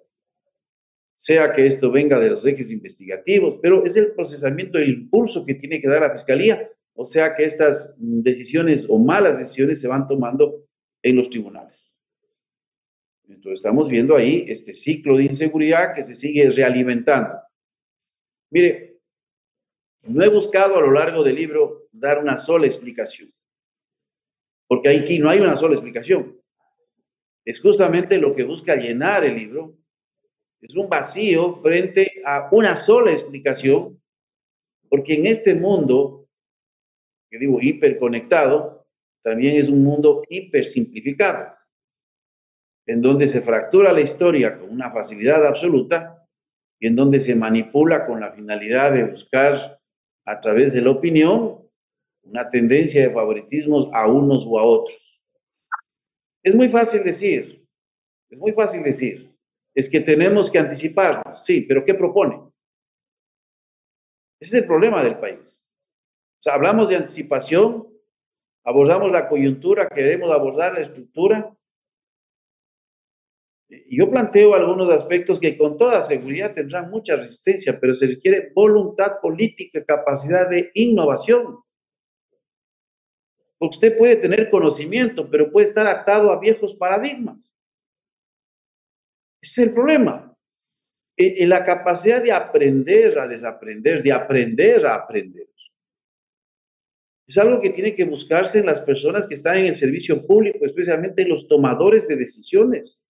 sea que esto venga de los ejes investigativos, pero es el procesamiento, el impulso que tiene que dar la Fiscalía, o sea que estas decisiones o malas decisiones se van tomando en los tribunales. Entonces estamos viendo ahí este ciclo de inseguridad que se sigue realimentando. Mire, no he buscado a lo largo del libro dar una sola explicación, porque aquí no hay una sola explicación. Es justamente lo que busca llenar el libro, es un vacío frente a una sola explicación, porque en este mundo, que digo hiperconectado, también es un mundo hipersimplificado, en donde se fractura la historia con una facilidad absoluta y en donde se manipula con la finalidad de buscar a través de la opinión una tendencia de favoritismos a unos u a otros. Es muy fácil decir, es que tenemos que anticiparnos, sí, pero ¿qué propone? Ese es el problema del país. O sea, hablamos de anticipación, abordamos la coyuntura, queremos abordar la estructura. Yo planteo algunos aspectos que con toda seguridad tendrán mucha resistencia, pero se requiere voluntad política, capacidad de innovación. Porque usted puede tener conocimiento, pero puede estar atado a viejos paradigmas. Ese es el problema. La capacidad de aprender a desaprender, de aprender a aprender. Es algo que tiene que buscarse en las personas que están en el servicio público, especialmente en los tomadores de decisiones.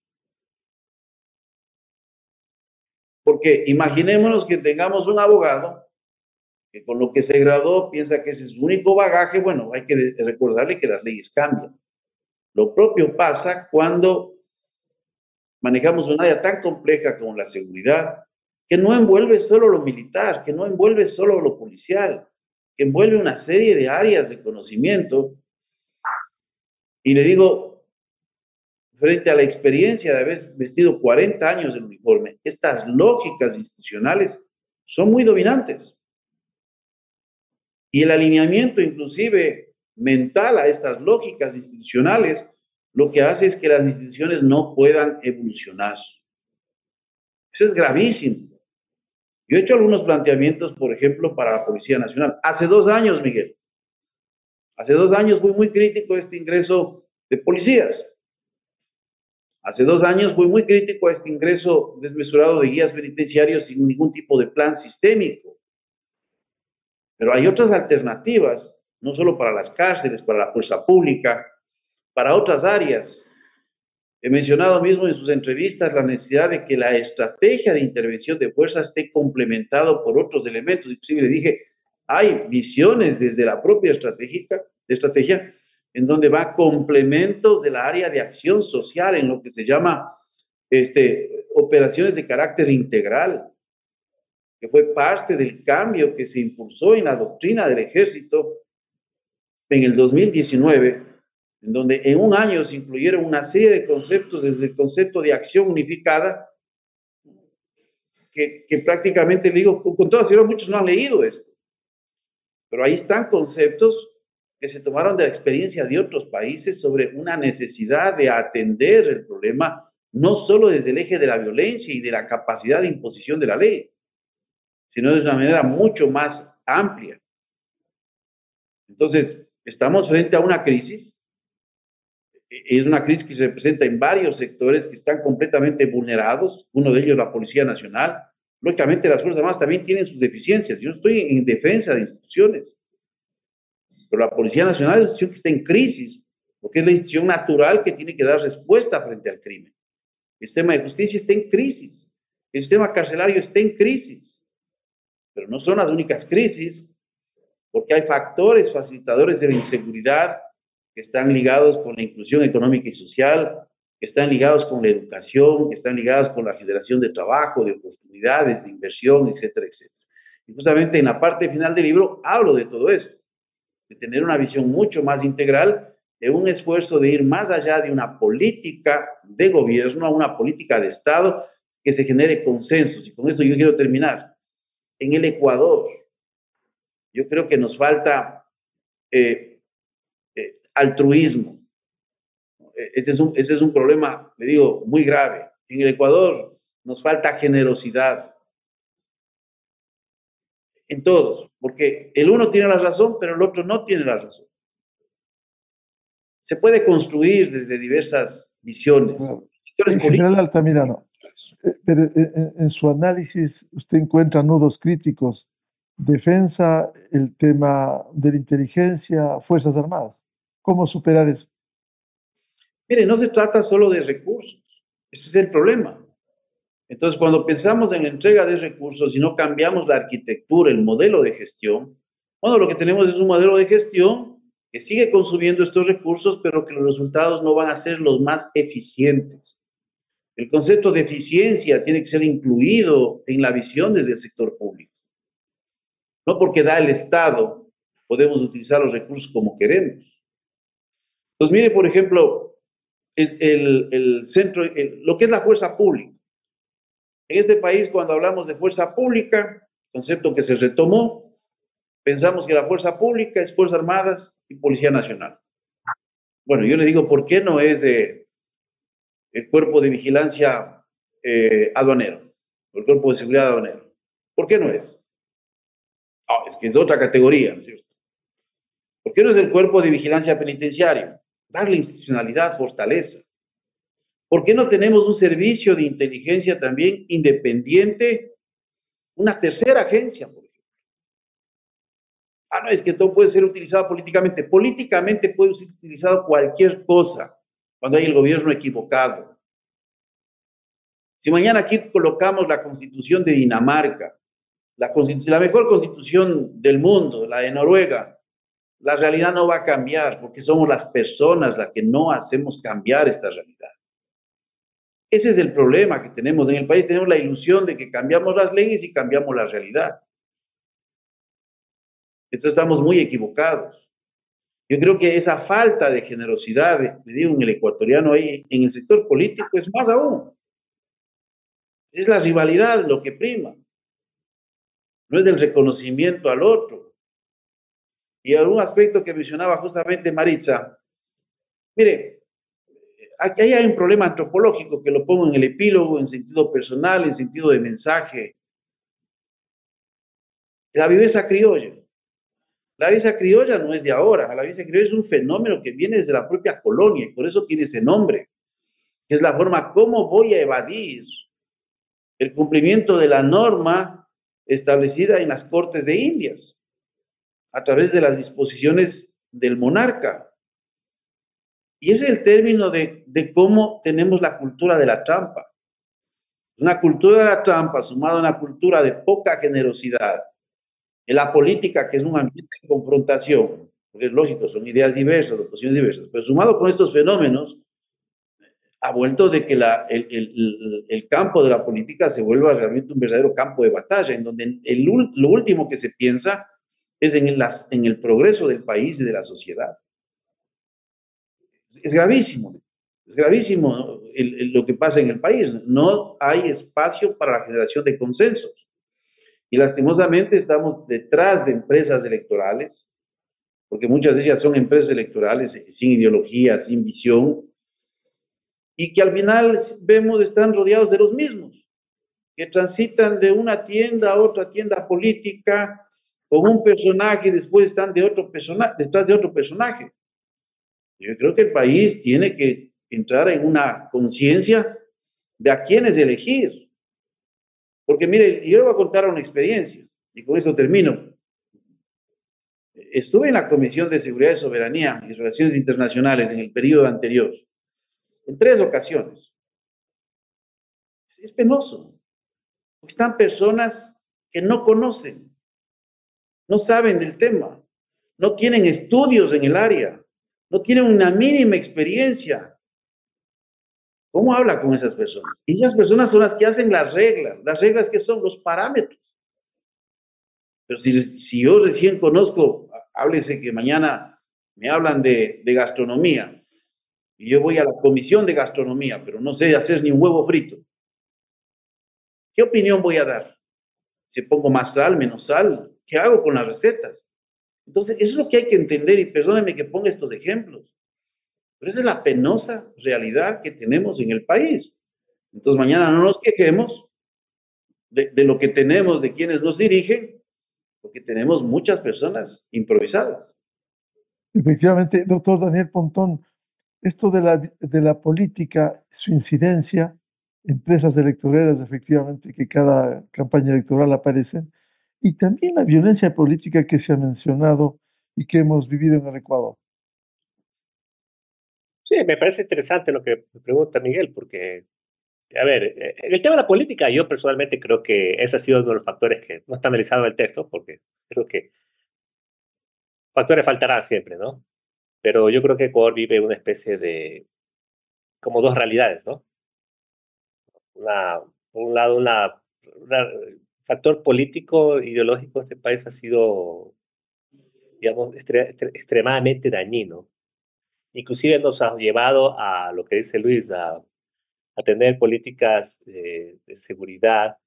Porque imaginémonos que tengamos un abogado que con lo que se graduó piensa que ese es su único bagaje. Bueno, hay que recordarle que las leyes cambian. Lo propio pasa cuando manejamos un área tan compleja como la seguridad, que no envuelve solo lo militar, que no envuelve solo lo policial, que envuelve una serie de áreas de conocimiento. Y le digo, frente a la experiencia de haber vestido 40 años el uniforme, estas lógicas institucionales son muy dominantes. Y el alineamiento inclusive mental a estas lógicas institucionales lo que hace es que las instituciones no puedan evolucionar. Eso es gravísimo. Yo he hecho algunos planteamientos, por ejemplo, para la Policía Nacional. Hace 2 años, Miguel, hace 2 años fui muy crítico a este ingreso de policías. Hace 2 años fui muy crítico a este ingreso desmesurado de guías penitenciarios sin ningún tipo de plan sistémico. Pero hay otras alternativas, no solo para las cárceles, para la fuerza pública, para otras áreas. He mencionado mismo en sus entrevistas la necesidad de que la estrategia de intervención de fuerza esté complementado por otros elementos. Inclusive le dije, hay visiones desde la propia estrategia en donde va complementos de la área de acción social, en lo que se llama operaciones de carácter integral, que fue parte del cambio que se impulsó en la doctrina del ejército en el 2019, en donde en un año se incluyeron una serie de conceptos, desde el concepto de acción unificada, que prácticamente, digo, con toda seguridad muchos no han leído esto, pero ahí están conceptos que se tomaron de la experiencia de otros países sobre una necesidad de atender el problema, no solo desde el eje de la violencia y de la capacidad de imposición de la ley, sino de una manera mucho más amplia. Entonces, estamos frente a una crisis. Es una crisis que se presenta en varios sectores que están completamente vulnerados, uno de ellos la Policía Nacional. Lógicamente las Fuerzas Armadas también tienen sus deficiencias. Yo no estoy en defensa de instituciones, pero la Policía Nacional es una institución que está en crisis, porque es la institución natural que tiene que dar respuesta frente al crimen. El sistema de justicia está en crisis, el sistema carcelario está en crisis, pero no son las únicas crisis, porque hay factores facilitadores de la inseguridad que están ligados con la inclusión económica y social, que están ligados con la educación, que están ligados con la generación de trabajo, de oportunidades, de inversión, etcétera, etcétera. Y justamente en la parte final del libro hablo de todo esto, de tener una visión mucho más integral, de un esfuerzo de ir más allá de una política de gobierno a una política de Estado que se genere consensos. Y con esto yo quiero terminar. En el Ecuador, yo creo que nos falta altruismo. Ese es un problema, le digo, muy grave. En el Ecuador nos falta generosidad. En todos, porque el uno tiene la razón, pero el otro no tiene la razón. Se puede construir desde diversas visiones. Claro. En general, Altamirano, pero en su análisis usted encuentra nudos críticos, defensa, el tema de la inteligencia, Fuerzas Armadas. ¿Cómo superar eso? Mire, no se trata solo de recursos, ese es el problema. Entonces, cuando pensamos en la entrega de recursos y no cambiamos la arquitectura, el modelo de gestión, bueno, lo que tenemos es un modelo de gestión que sigue consumiendo estos recursos, pero que los resultados no van a ser los más eficientes. El concepto de eficiencia tiene que ser incluido en la visión desde el sector público. No porque da el Estado, podemos utilizar los recursos como queremos. Entonces, mire, por ejemplo, lo que es la fuerza pública. En este país, cuando hablamos de fuerza pública, concepto que se retomó, pensamos que la fuerza pública es Fuerzas Armadas y Policía Nacional. Bueno, yo le digo, ¿por qué no es el Cuerpo de Vigilancia Aduanero o el Cuerpo de Seguridad Aduanero? ¿Por qué no es? Es que es otra categoría, ¿no es cierto? ¿Por qué no es el Cuerpo de Vigilancia Penitenciario? Darle institucionalidad, fortaleza. ¿Por qué no tenemos un servicio de inteligencia también independiente? Una tercera agencia, por ejemplo. No, es que todo puede ser utilizado políticamente. Políticamente puede ser utilizado cualquier cosa cuando hay el gobierno equivocado. Si mañana aquí colocamos la Constitución de Dinamarca, la mejor constitución del mundo, la de Noruega, la realidad no va a cambiar porque somos las personas las que no hacemos cambiar esta realidad. Ese es el problema que tenemos en el país. Tenemos la ilusión de que cambiamos las leyes y cambiamos la realidad. Entonces estamos muy equivocados. Yo creo que esa falta de generosidad, le digo, en el ecuatoriano, en el sector político, es más aún. Es la rivalidad lo que prima. No es el reconocimiento al otro. Y algún aspecto que mencionaba justamente Maritza, mire, aquí hay un problema antropológico que lo pongo en el epílogo, en sentido personal, en sentido de mensaje. La viveza criolla. La viveza criolla no es de ahora, la viveza criolla es un fenómeno que viene desde la propia colonia y por eso tiene ese nombre, que es la forma como voy a evadir el cumplimiento de la norma establecida en las Cortes de Indias, a través de las disposiciones del monarca. Y ese es el término de cómo tenemos la cultura de la trampa. Una cultura de la trampa sumada a una cultura de poca generosidad en la política, que es un ambiente de confrontación, porque es lógico, son ideas diversas, oposiciones diversas, pero sumado con estos fenómenos, ha vuelto de que el campo de la política se vuelva realmente un verdadero campo de batalla, en donde lo último que se piensa es en el progreso del país y de la sociedad. Es gravísimo lo que pasa en el país. No hay espacio para la generación de consensos. Y lastimosamente estamos detrás de empresas electorales, porque muchas de ellas son empresas electorales sin ideología, sin visión, y que al final vemos están rodeados de los mismos, que transitan de una tienda a otra tienda política con un personaje y después están detrás de otro personaje. Yo creo que el país tiene que entrar en una conciencia de a quiénes elegir. Porque mire, yo le voy a contar una experiencia, y con esto termino. Estuve en la Comisión de Seguridad y Soberanía y Relaciones Internacionales en el periodo anterior, en 3 ocasiones. Es penoso, porque están personas que no conocen, no saben del tema, no tienen estudios en el área, no tienen una mínima experiencia. ¿Cómo habla con esas personas? Y esas personas son las que hacen las reglas que son los parámetros. Pero si yo recién conozco, háblese que mañana me hablan de gastronomía, y yo voy a la comisión de gastronomía, pero no sé hacer ni un huevo frito. ¿Qué opinión voy a dar? Si pongo más sal, menos sal, ¿qué hago con las recetas? Entonces, eso es lo que hay que entender, y perdónenme que ponga estos ejemplos, pero esa es la penosa realidad que tenemos en el país. Entonces, mañana no nos quejemos de lo que tenemos, de quienes nos dirigen, porque tenemos muchas personas improvisadas. Efectivamente, doctor Daniel Pontón, esto de la política, su incidencia, empresas electoreras, efectivamente, que cada campaña electoral aparecen, y también la violencia política que se ha mencionado y que hemos vivido en el Ecuador. Sí, me parece interesante lo que me pregunta Miguel, porque, a ver, el tema de la política, yo personalmente creo que ese ha sido uno de los factores que no está analizado en el texto, porque creo que factores faltarán siempre, ¿no? Pero yo creo que Ecuador vive una especie de, como dos realidades, ¿no? Por un lado, el factor político, ideológico de este país ha sido, digamos, extremadamente dañino. Inclusive nos ha llevado a lo que dice Luis, a tener políticas de seguridad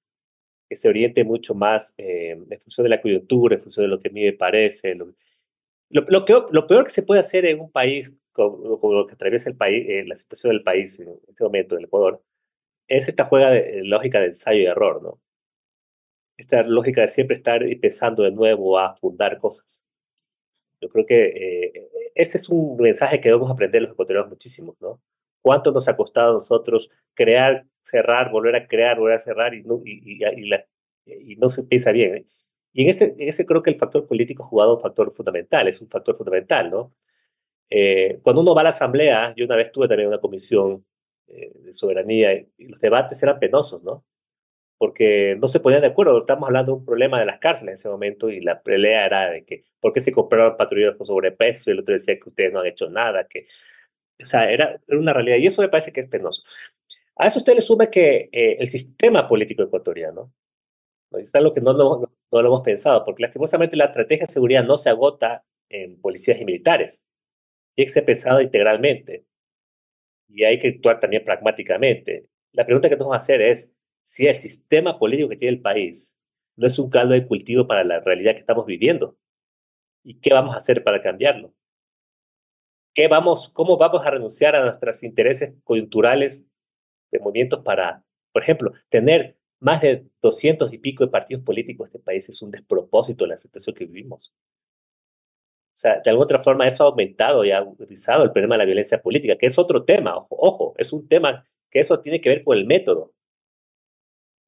que se oriente mucho más en función de la coyuntura, en función de lo que a mí me parece. Lo peor que se puede hacer en un país como lo que atraviesa el país, la situación del país en este momento, en el Ecuador, es esta lógica de ensayo y error, ¿no? Esta lógica de siempre estar pensando de nuevo a fundar cosas. Yo creo que ese es un mensaje que debemos aprender los ecuatorianos muchísimo, ¿no? ¿Cuánto nos ha costado a nosotros crear, cerrar, volver a cerrar y no se piensa bien? ¿Eh? Y en ese creo que el factor político ha jugado un factor fundamental, es un factor fundamental, ¿no? Cuando uno va a la asamblea, yo una vez tuve también una comisión de soberanía y los debates eran penosos, ¿no? Porque no se ponían de acuerdo. Estamos hablando de un problema de las cárceles en ese momento y la pelea era de que por qué se compraron patrulleros con sobrepeso y el otro decía que ustedes no han hecho nada, que, o sea, era una realidad y eso me parece que es penoso. A eso usted le suma que el sistema político ecuatoriano, ¿no? Es algo que no lo hemos pensado, porque lastimosamente la estrategia de seguridad no se agota en policías y militares, tiene que ser pensado integralmente y hay que actuar también pragmáticamente. La pregunta que tenemos que hacer es si el sistema político que tiene el país no es un caldo de cultivo para la realidad que estamos viviendo. ¿Y qué vamos a hacer para cambiarlo? ¿Cómo vamos a renunciar a nuestros intereses coyunturales de movimientos para, por ejemplo, tener más de 200 y pico de partidos políticos en este país? Es un despropósito la situación que vivimos. O sea, de alguna otra forma eso ha aumentado y ha agudizado el problema de la violencia política, que es otro tema, ojo, es un tema que eso tiene que ver con el método.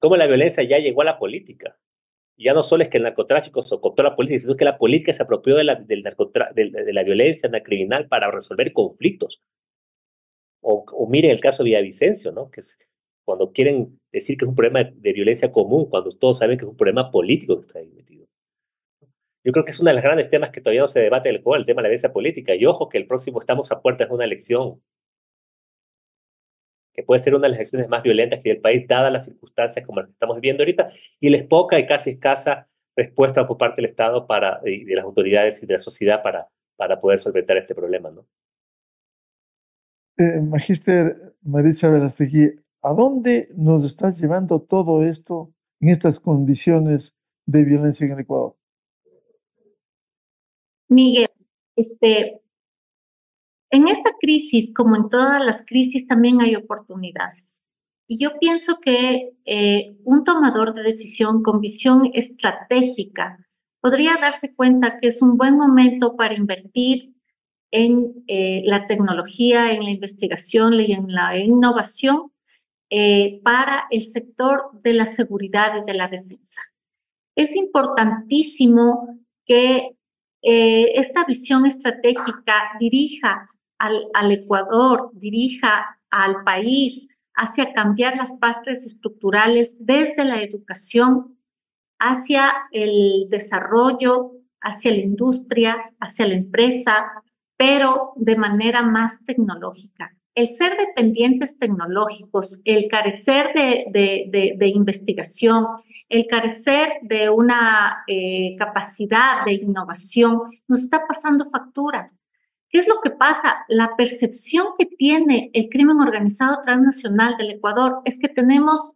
Cómo la violencia ya llegó a la política. Y ya no solo es que el narcotráfico se cooptó la política, sino que la política se apropió de la violencia criminal para resolver conflictos. O mire el caso de Villavicencio, ¿no? Que es cuando quieren decir que es un problema de violencia común, cuando todos saben que es un problema político que está ahí metido. Yo creo que es uno de los grandes temas que todavía no se debate en el Ecuador, el tema de la violencia política. Y ojo que el próximo estamos a puertas de una elección que puede ser una de las elecciones más violentas que hay en el país, dadas las circunstancias como las que estamos viviendo ahorita, y la poca y casi escasa respuesta por parte del Estado y de las autoridades y de la sociedad para poder solventar este problema, ¿no? Magíster Maritza Velastegui, ¿a dónde nos está llevando todo esto en estas condiciones de violencia en el Ecuador? Miguel, en esta crisis, como en todas las crisis, también hay oportunidades. Y yo pienso que un tomador de decisión con visión estratégica podría darse cuenta que es un buen momento para invertir en la tecnología, en la investigación y en la innovación para el sector de la seguridad y de la defensa. Es importantísimo que esta visión estratégica dirija al Ecuador, dirija al país hacia cambiar las partes estructurales desde la educación hacia el desarrollo, hacia la industria, hacia la empresa, pero de manera más tecnológica. El ser dependientes tecnológicos, el carecer de investigación, el carecer de una capacidad de innovación, nos está pasando factura. ¿Qué es lo que pasa? La percepción que tiene el crimen organizado transnacional del Ecuador es que tenemos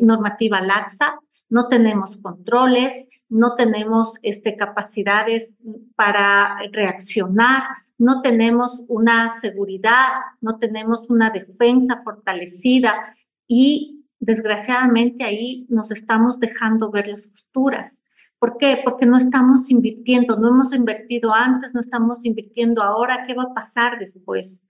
normativa laxa, no tenemos controles, no tenemos capacidades para reaccionar, no tenemos una seguridad, no tenemos una defensa fortalecida y desgraciadamente ahí nos estamos dejando ver las costuras. ¿Por qué? Porque no estamos invirtiendo, no hemos invertido antes, no estamos invirtiendo ahora. ¿Qué va a pasar después?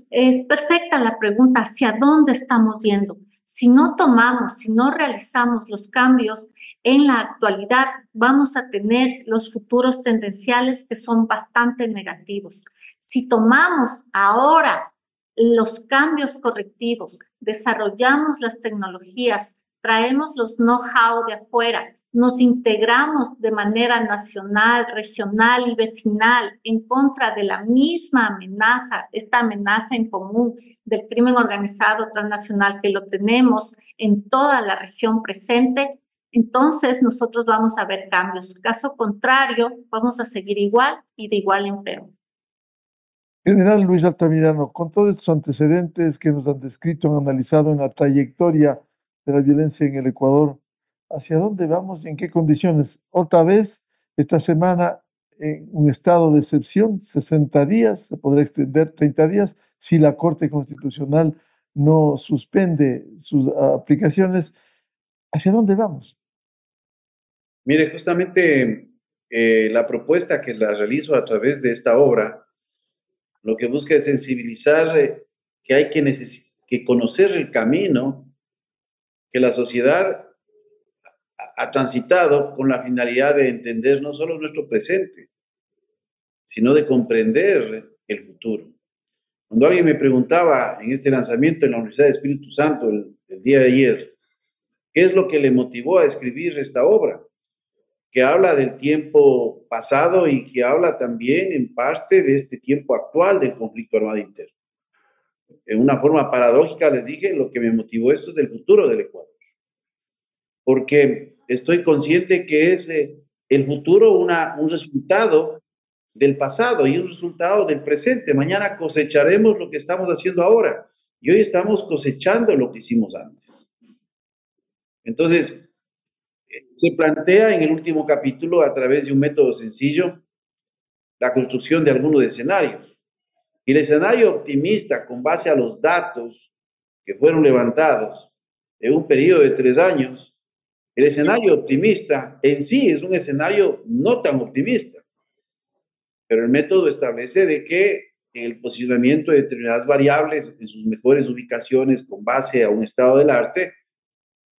Es perfecta la pregunta, ¿hacia dónde estamos yendo? Si no tomamos, si no realizamos los cambios en la actualidad, vamos a tener los futuros tendenciales que son bastante negativos. Si tomamos ahora los cambios correctivos, desarrollamos las tecnologías, traemos los know-how de afuera, nos integramos de manera nacional, regional y vecinal en contra de la misma amenaza, esta amenaza en común del crimen organizado transnacional que lo tenemos en toda la región presente, entonces nosotros vamos a ver cambios. Caso contrario, vamos a seguir igual y de igual en peor. General Luis Altamirano, con todos estos antecedentes que nos han descrito, han analizado en la trayectoria de la violencia en el Ecuador, ¿hacia dónde vamos y en qué condiciones? Otra vez, esta semana, en un estado de excepción, 60 días, se podrá extender 30 días, si la Corte Constitucional no suspende sus aplicaciones. ¿Hacia dónde vamos? Mire, justamente la propuesta que la realizo a través de esta obra, lo que busca es sensibilizar que hay que conocer el camino que la sociedad ha transitado con la finalidad de entender no solo nuestro presente, sino de comprender el futuro. Cuando alguien me preguntaba en este lanzamiento en la Universidad de Espíritu Santo el día de ayer, ¿qué es lo que le motivó a escribir esta obra? Que habla del tiempo pasado y que habla también en parte de este tiempo actual del conflicto armado interno. En una forma paradójica les dije, lo que me motivó esto es el futuro del Ecuador. Porque estoy consciente que es el futuro un resultado del pasado y un resultado del presente. Mañana cosecharemos lo que estamos haciendo ahora y hoy estamos cosechando lo que hicimos antes. Entonces, se plantea en el último capítulo, a través de un método sencillo, la construcción de algunos escenarios. Y el escenario optimista, con base a los datos que fueron levantados en un periodo de 3 años, el escenario optimista en sí es un escenario no tan optimista, pero el método establece de que en el posicionamiento de determinadas variables en sus mejores ubicaciones con base a un estado del arte,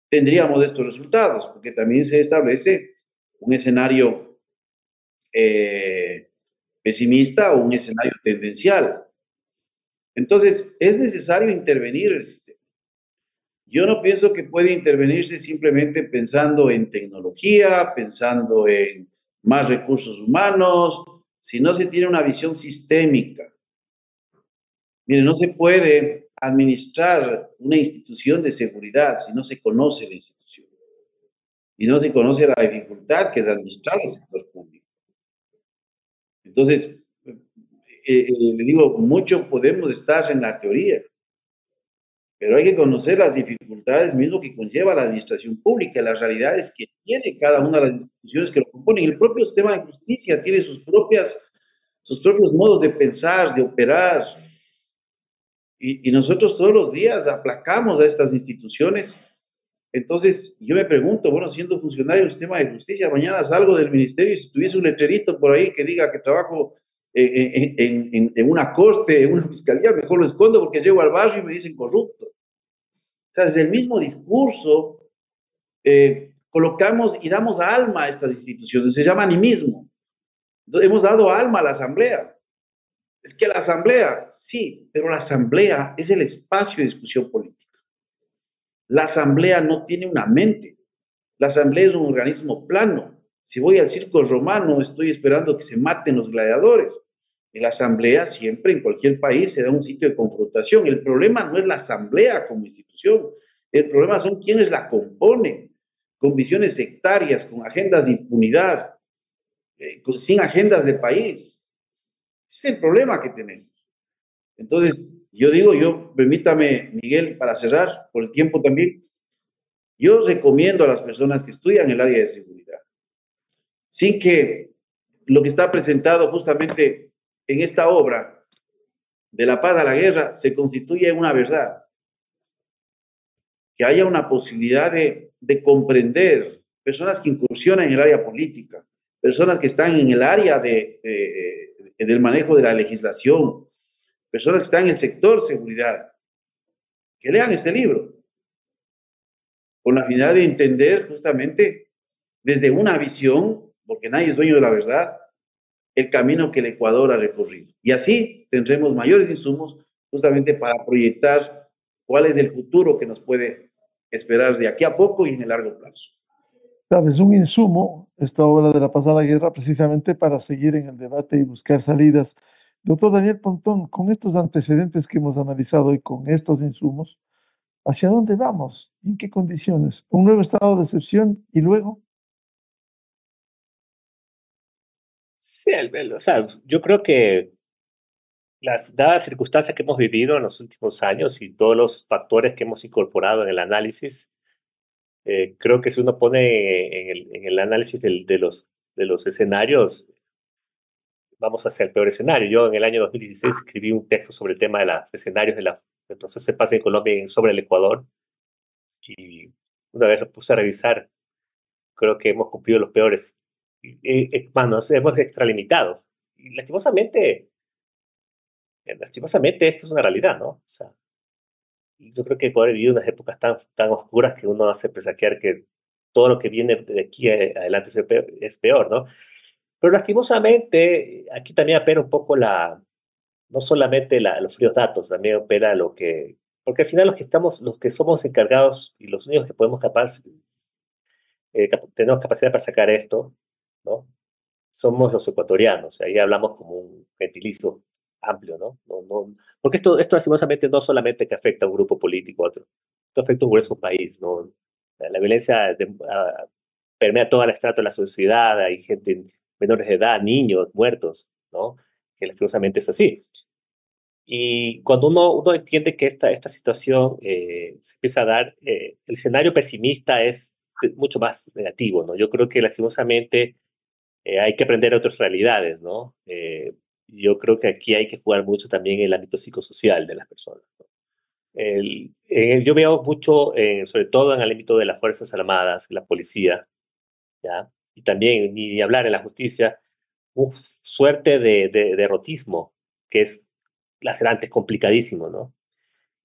tendríamos estos resultados, porque también se establece un escenario pesimista o un escenario tendencial. Entonces, es necesario intervenir el sistema. Yo no pienso que puede intervenirse simplemente pensando en tecnología, pensando en más recursos humanos, si no se tiene una visión sistémica. Mire, no se puede administrar una institución de seguridad si no se conoce la institución y no se conoce la dificultad que es administrar el sector público. Entonces, le digo, mucho podemos estar en la teoría, pero hay que conocer las dificultades mismo que conlleva la administración pública, las realidades que tiene cada una de las instituciones que lo componen. El propio sistema de justicia tiene sus propios modos de pensar, de operar. Y nosotros todos los días aplacamos a estas instituciones. Entonces, yo me pregunto, bueno, siendo funcionario del sistema de justicia, mañana salgo del ministerio y si tuviese un letrerito por ahí que diga que trabajo en una corte, en una fiscalía, mejor lo escondo porque llego al barrio y me dicen corrupto. O sea, desde el mismo discurso colocamos y damos alma a estas instituciones, se llama animismo. Entonces, hemos dado alma a la asamblea. Es que la asamblea, sí, pero la asamblea es el espacio de discusión política. La asamblea no tiene una mente. La asamblea es un organismo plano. Si voy al circo romano, estoy esperando que se maten los gladiadores. En la asamblea siempre, en cualquier país, será un sitio de confrontación. El problema no es la asamblea como institución. El problema son quienes la componen, con visiones sectarias, con agendas de impunidad, sin agendas de país. Ese es el problema que tenemos. Entonces, permítame, Miguel, para cerrar, por el tiempo también, yo recomiendo a las personas que estudian el área de seguridad, sin que lo que está presentado justamente en esta obra, de la paz a la guerra, se constituya en una verdad, que haya una posibilidad de comprender personas que incursionan en el área política, personas que están en el área del manejo de la legislación, personas que están en el sector seguridad, que lean este libro, con la finalidad de entender justamente desde una visión, porque nadie es dueño de la verdad, el camino que el Ecuador ha recorrido. Y así tendremos mayores insumos justamente para proyectar cuál es el futuro que nos puede esperar de aquí a poco y en el largo plazo. Claro, es un insumo esta obra de la paz a la guerra precisamente para seguir en el debate y buscar salidas. Doctor Daniel Pontón, con estos antecedentes que hemos analizado y con estos insumos, ¿hacia dónde vamos? ¿En qué condiciones? ¿Un nuevo estado de excepción y luego? Sí, o sea, yo creo que las dadas circunstancias que hemos vivido en los últimos años y todos los factores que hemos incorporado en el análisis, creo que si uno pone en el análisis de los escenarios, vamos hacia el peor escenario. Yo en el año 2016 escribí un texto sobre el tema de los escenarios del proceso de paz en Colombia y sobre el Ecuador, y una vez lo puse a revisar, creo que hemos cumplido los peores. Más nos hemos extralimitados. Y lastimosamente esto es una realidad, ¿no? O sea, yo creo que Ecuador ha vivido unas épocas tan oscuras que uno hace presagiar que todo lo que viene de aquí adelante es peor, ¿no? Pero lastimosamente aquí también opera un poco no solamente los fríos datos, también opera porque al final los que somos encargados y los únicos que tenemos capacidad para sacar esto, ¿no? Somos los ecuatorianos. Ahí hablamos como un gentilicio amplio, ¿no? Porque esto lastimosamente no solamente que afecta a un grupo político u otro, esto afecta a un grueso país, ¿no? La violencia permea todo el estrato de la sociedad, hay gente, menores de edad, niños, muertos, ¿no? Que lastimosamente es así. Y cuando uno entiende que esta situación se empieza a dar, el escenario pesimista es mucho más negativo, ¿no? Yo creo que lastimosamente hay que aprender otras realidades, ¿no? Yo creo que aquí hay que jugar mucho también en el ámbito psicosocial de las personas, ¿no? Yo veo mucho, sobre todo en el ámbito de las Fuerzas Armadas, la policía, ¿ya? Y también, ni hablar en la justicia, suerte de derrotismo, que es lacerante, es complicadísimo, ¿no?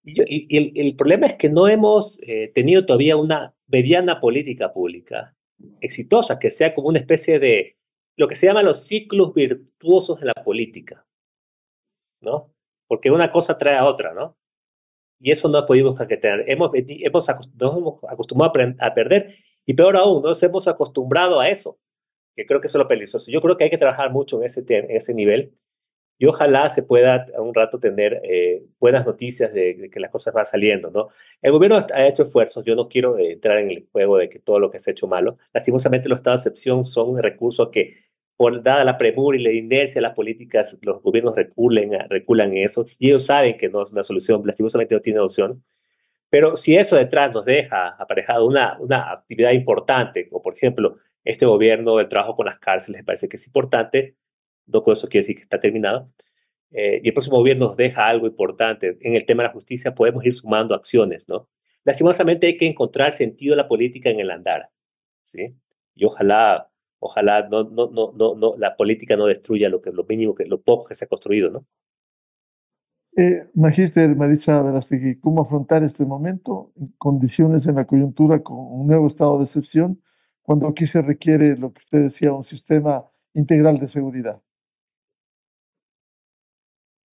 Y el problema es que no hemos tenido todavía una mediana política pública exitosa, que sea como una especie de lo que se llama los ciclos virtuosos de la política, ¿no? Porque una cosa trae a otra, ¿no? Y eso no pudimos tener. Nos hemos acostumbrado a perder, y peor aún, nos hemos acostumbrado a eso, que creo que eso es lo peligroso. Yo creo que hay que trabajar mucho en ese nivel, y ojalá se pueda a un rato tener buenas noticias de que las cosas van saliendo, ¿no? El gobierno ha hecho esfuerzos, yo no quiero entrar en el juego de que todo lo que se ha hecho malo. Lastimosamente los estados de excepción son un recurso que, dada la premura y la inercia de las políticas, los gobiernos reculan en eso, y ellos saben que no es una solución, lastimosamente no tiene opción. Pero si eso detrás nos deja aparejado una actividad importante, como por ejemplo este gobierno, el trabajo con las cárceles, me parece que es importante. No con eso quiere decir que está terminado. Y el próximo gobierno nos deja algo importante. En el tema de la justicia podemos ir sumando acciones, ¿no? Lastimosamente hay que encontrar sentido de la política en el andar, ¿sí? Y ojalá la política no destruya lo poco que se ha construido, ¿no? Magíster Maritza Verástegui, ¿cómo afrontar este momento en condiciones en la coyuntura con un nuevo estado de excepción, cuando aquí se requiere lo que usted decía, un sistema integral de seguridad?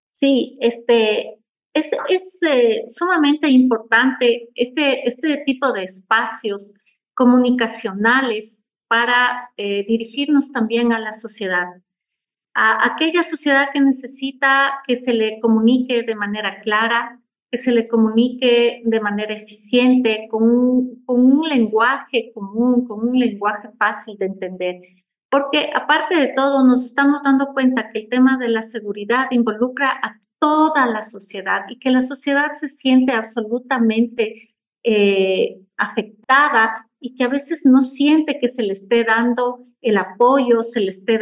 Sí, es sumamente importante este tipo de espacios comunicacionales para dirigirnos también a la sociedad, a aquella sociedad que necesita que se le comunique de manera clara, que se le comunique de manera eficiente, con un lenguaje común, con un lenguaje fácil de entender. Porque aparte de todo, nos estamos dando cuenta que el tema de la seguridad involucra a toda la sociedad y que la sociedad se siente absolutamente afectada y que a veces no siente que se le esté dando el apoyo, se le esté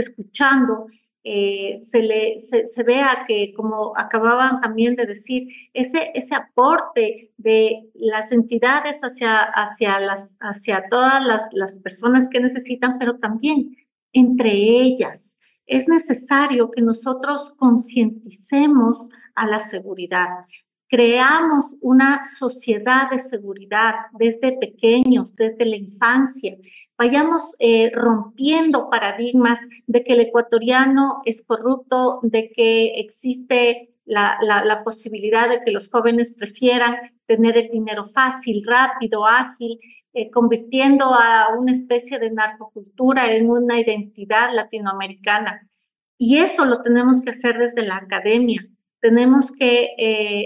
escuchando, se vea que, como acababan también de decir, ese aporte de las entidades hacia todas las personas que necesitan, pero también entre ellas. Es necesario que nosotros concienticemos a la seguridad. Creamos una sociedad de seguridad desde pequeños, desde la infancia. Vayamos rompiendo paradigmas de que el ecuatoriano es corrupto, de que existe la posibilidad de que los jóvenes prefieran tener el dinero fácil, rápido, ágil, convirtiendo a una especie de narcocultura en una identidad latinoamericana. Y eso lo tenemos que hacer desde la academia. Tenemos que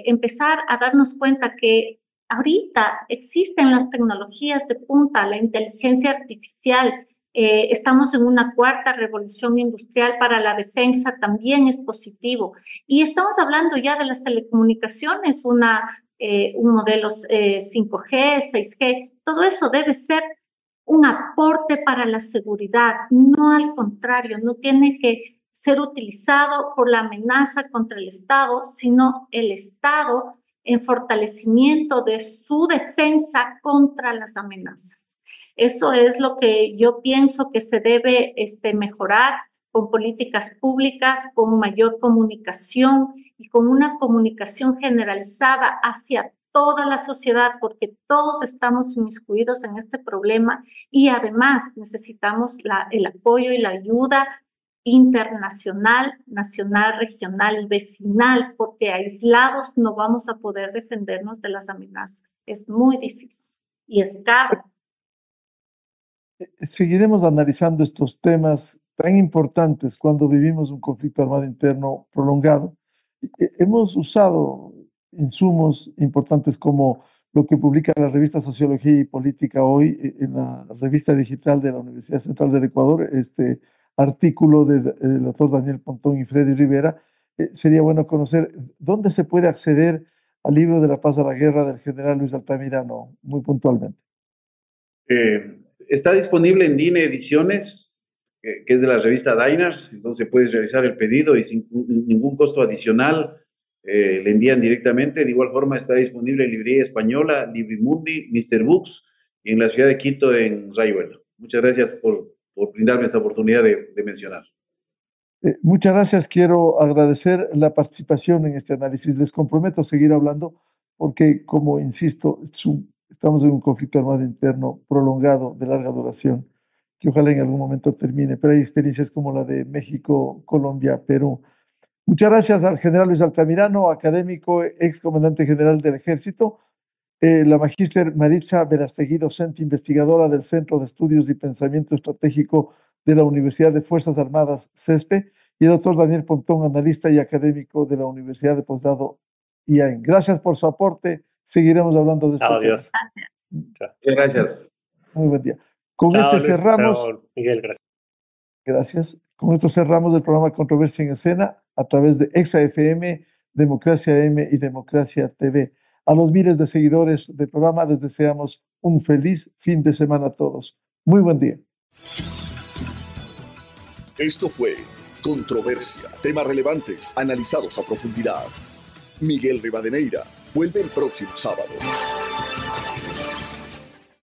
empezar a darnos cuenta que ahorita existen las tecnologías de punta, la inteligencia artificial, estamos en una cuarta revolución industrial para la defensa, también es positivo. Y estamos hablando ya de las telecomunicaciones, un modelo 5G, 6G, todo eso debe ser un aporte para la seguridad, no al contrario, no tiene que ser utilizado por la amenaza contra el Estado, sino el Estado en fortalecimiento de su defensa contra las amenazas. Eso es lo que yo pienso que se debe mejorar con políticas públicas, con mayor comunicación y con una comunicación generalizada hacia toda la sociedad, porque todos estamos inmiscuidos en este problema y además necesitamos el apoyo y la ayuda internacional, nacional, regional y vecinal, porque aislados no vamos a poder defendernos de las amenazas. Es muy difícil y es caro. Seguiremos analizando estos temas tan importantes cuando vivimos un conflicto armado interno prolongado. Hemos usado insumos importantes como lo que publica la revista Sociología y Política hoy, en la revista digital de la Universidad Central del Ecuador, artículo del doctor Daniel Pontón y Freddy Rivera. Sería bueno conocer dónde se puede acceder al libro de La Paz a la Guerra del general Luis Altamirano, muy puntualmente. Está disponible en DINE Ediciones, que es de la revista Diners, entonces puedes realizar el pedido y sin ningún costo adicional le envían directamente. De igual forma está disponible en Librería Española, Librimundi, Mr. Books y en la ciudad de Quito en Rayuela. Muchas gracias por brindarme esta oportunidad de mencionar. Muchas gracias. Quiero agradecer la participación en este análisis. Les comprometo a seguir hablando porque, como insisto, estamos en un conflicto armado interno prolongado de larga duración que ojalá en algún momento termine, pero hay experiencias como la de México, Colombia, Perú. Muchas gracias al general Luis Altamirano, académico, ex comandante general del Ejército, la magíster Maritza Verastegui, docente investigadora del Centro de Estudios y Pensamiento Estratégico de la Universidad de Fuerzas Armadas, CESPE, y el doctor Daniel Pontón, analista y académico de la Universidad de Posgrado IAEN. Gracias por su aporte. Seguiremos hablando de esto. Adiós. Gracias. Muy buen día. Con Chao, este Luis. cerramos. Chao, Miguel, gracias. Gracias. Con esto cerramos el programa Controversia en Escena a través de EXA-FM, Democracia M y Democracia TV. A los miles de seguidores del programa les deseamos un feliz fin de semana a todos. Muy buen día. Esto fue Controversia, temas relevantes analizados a profundidad. Miguel Rivadeneira vuelve el próximo sábado.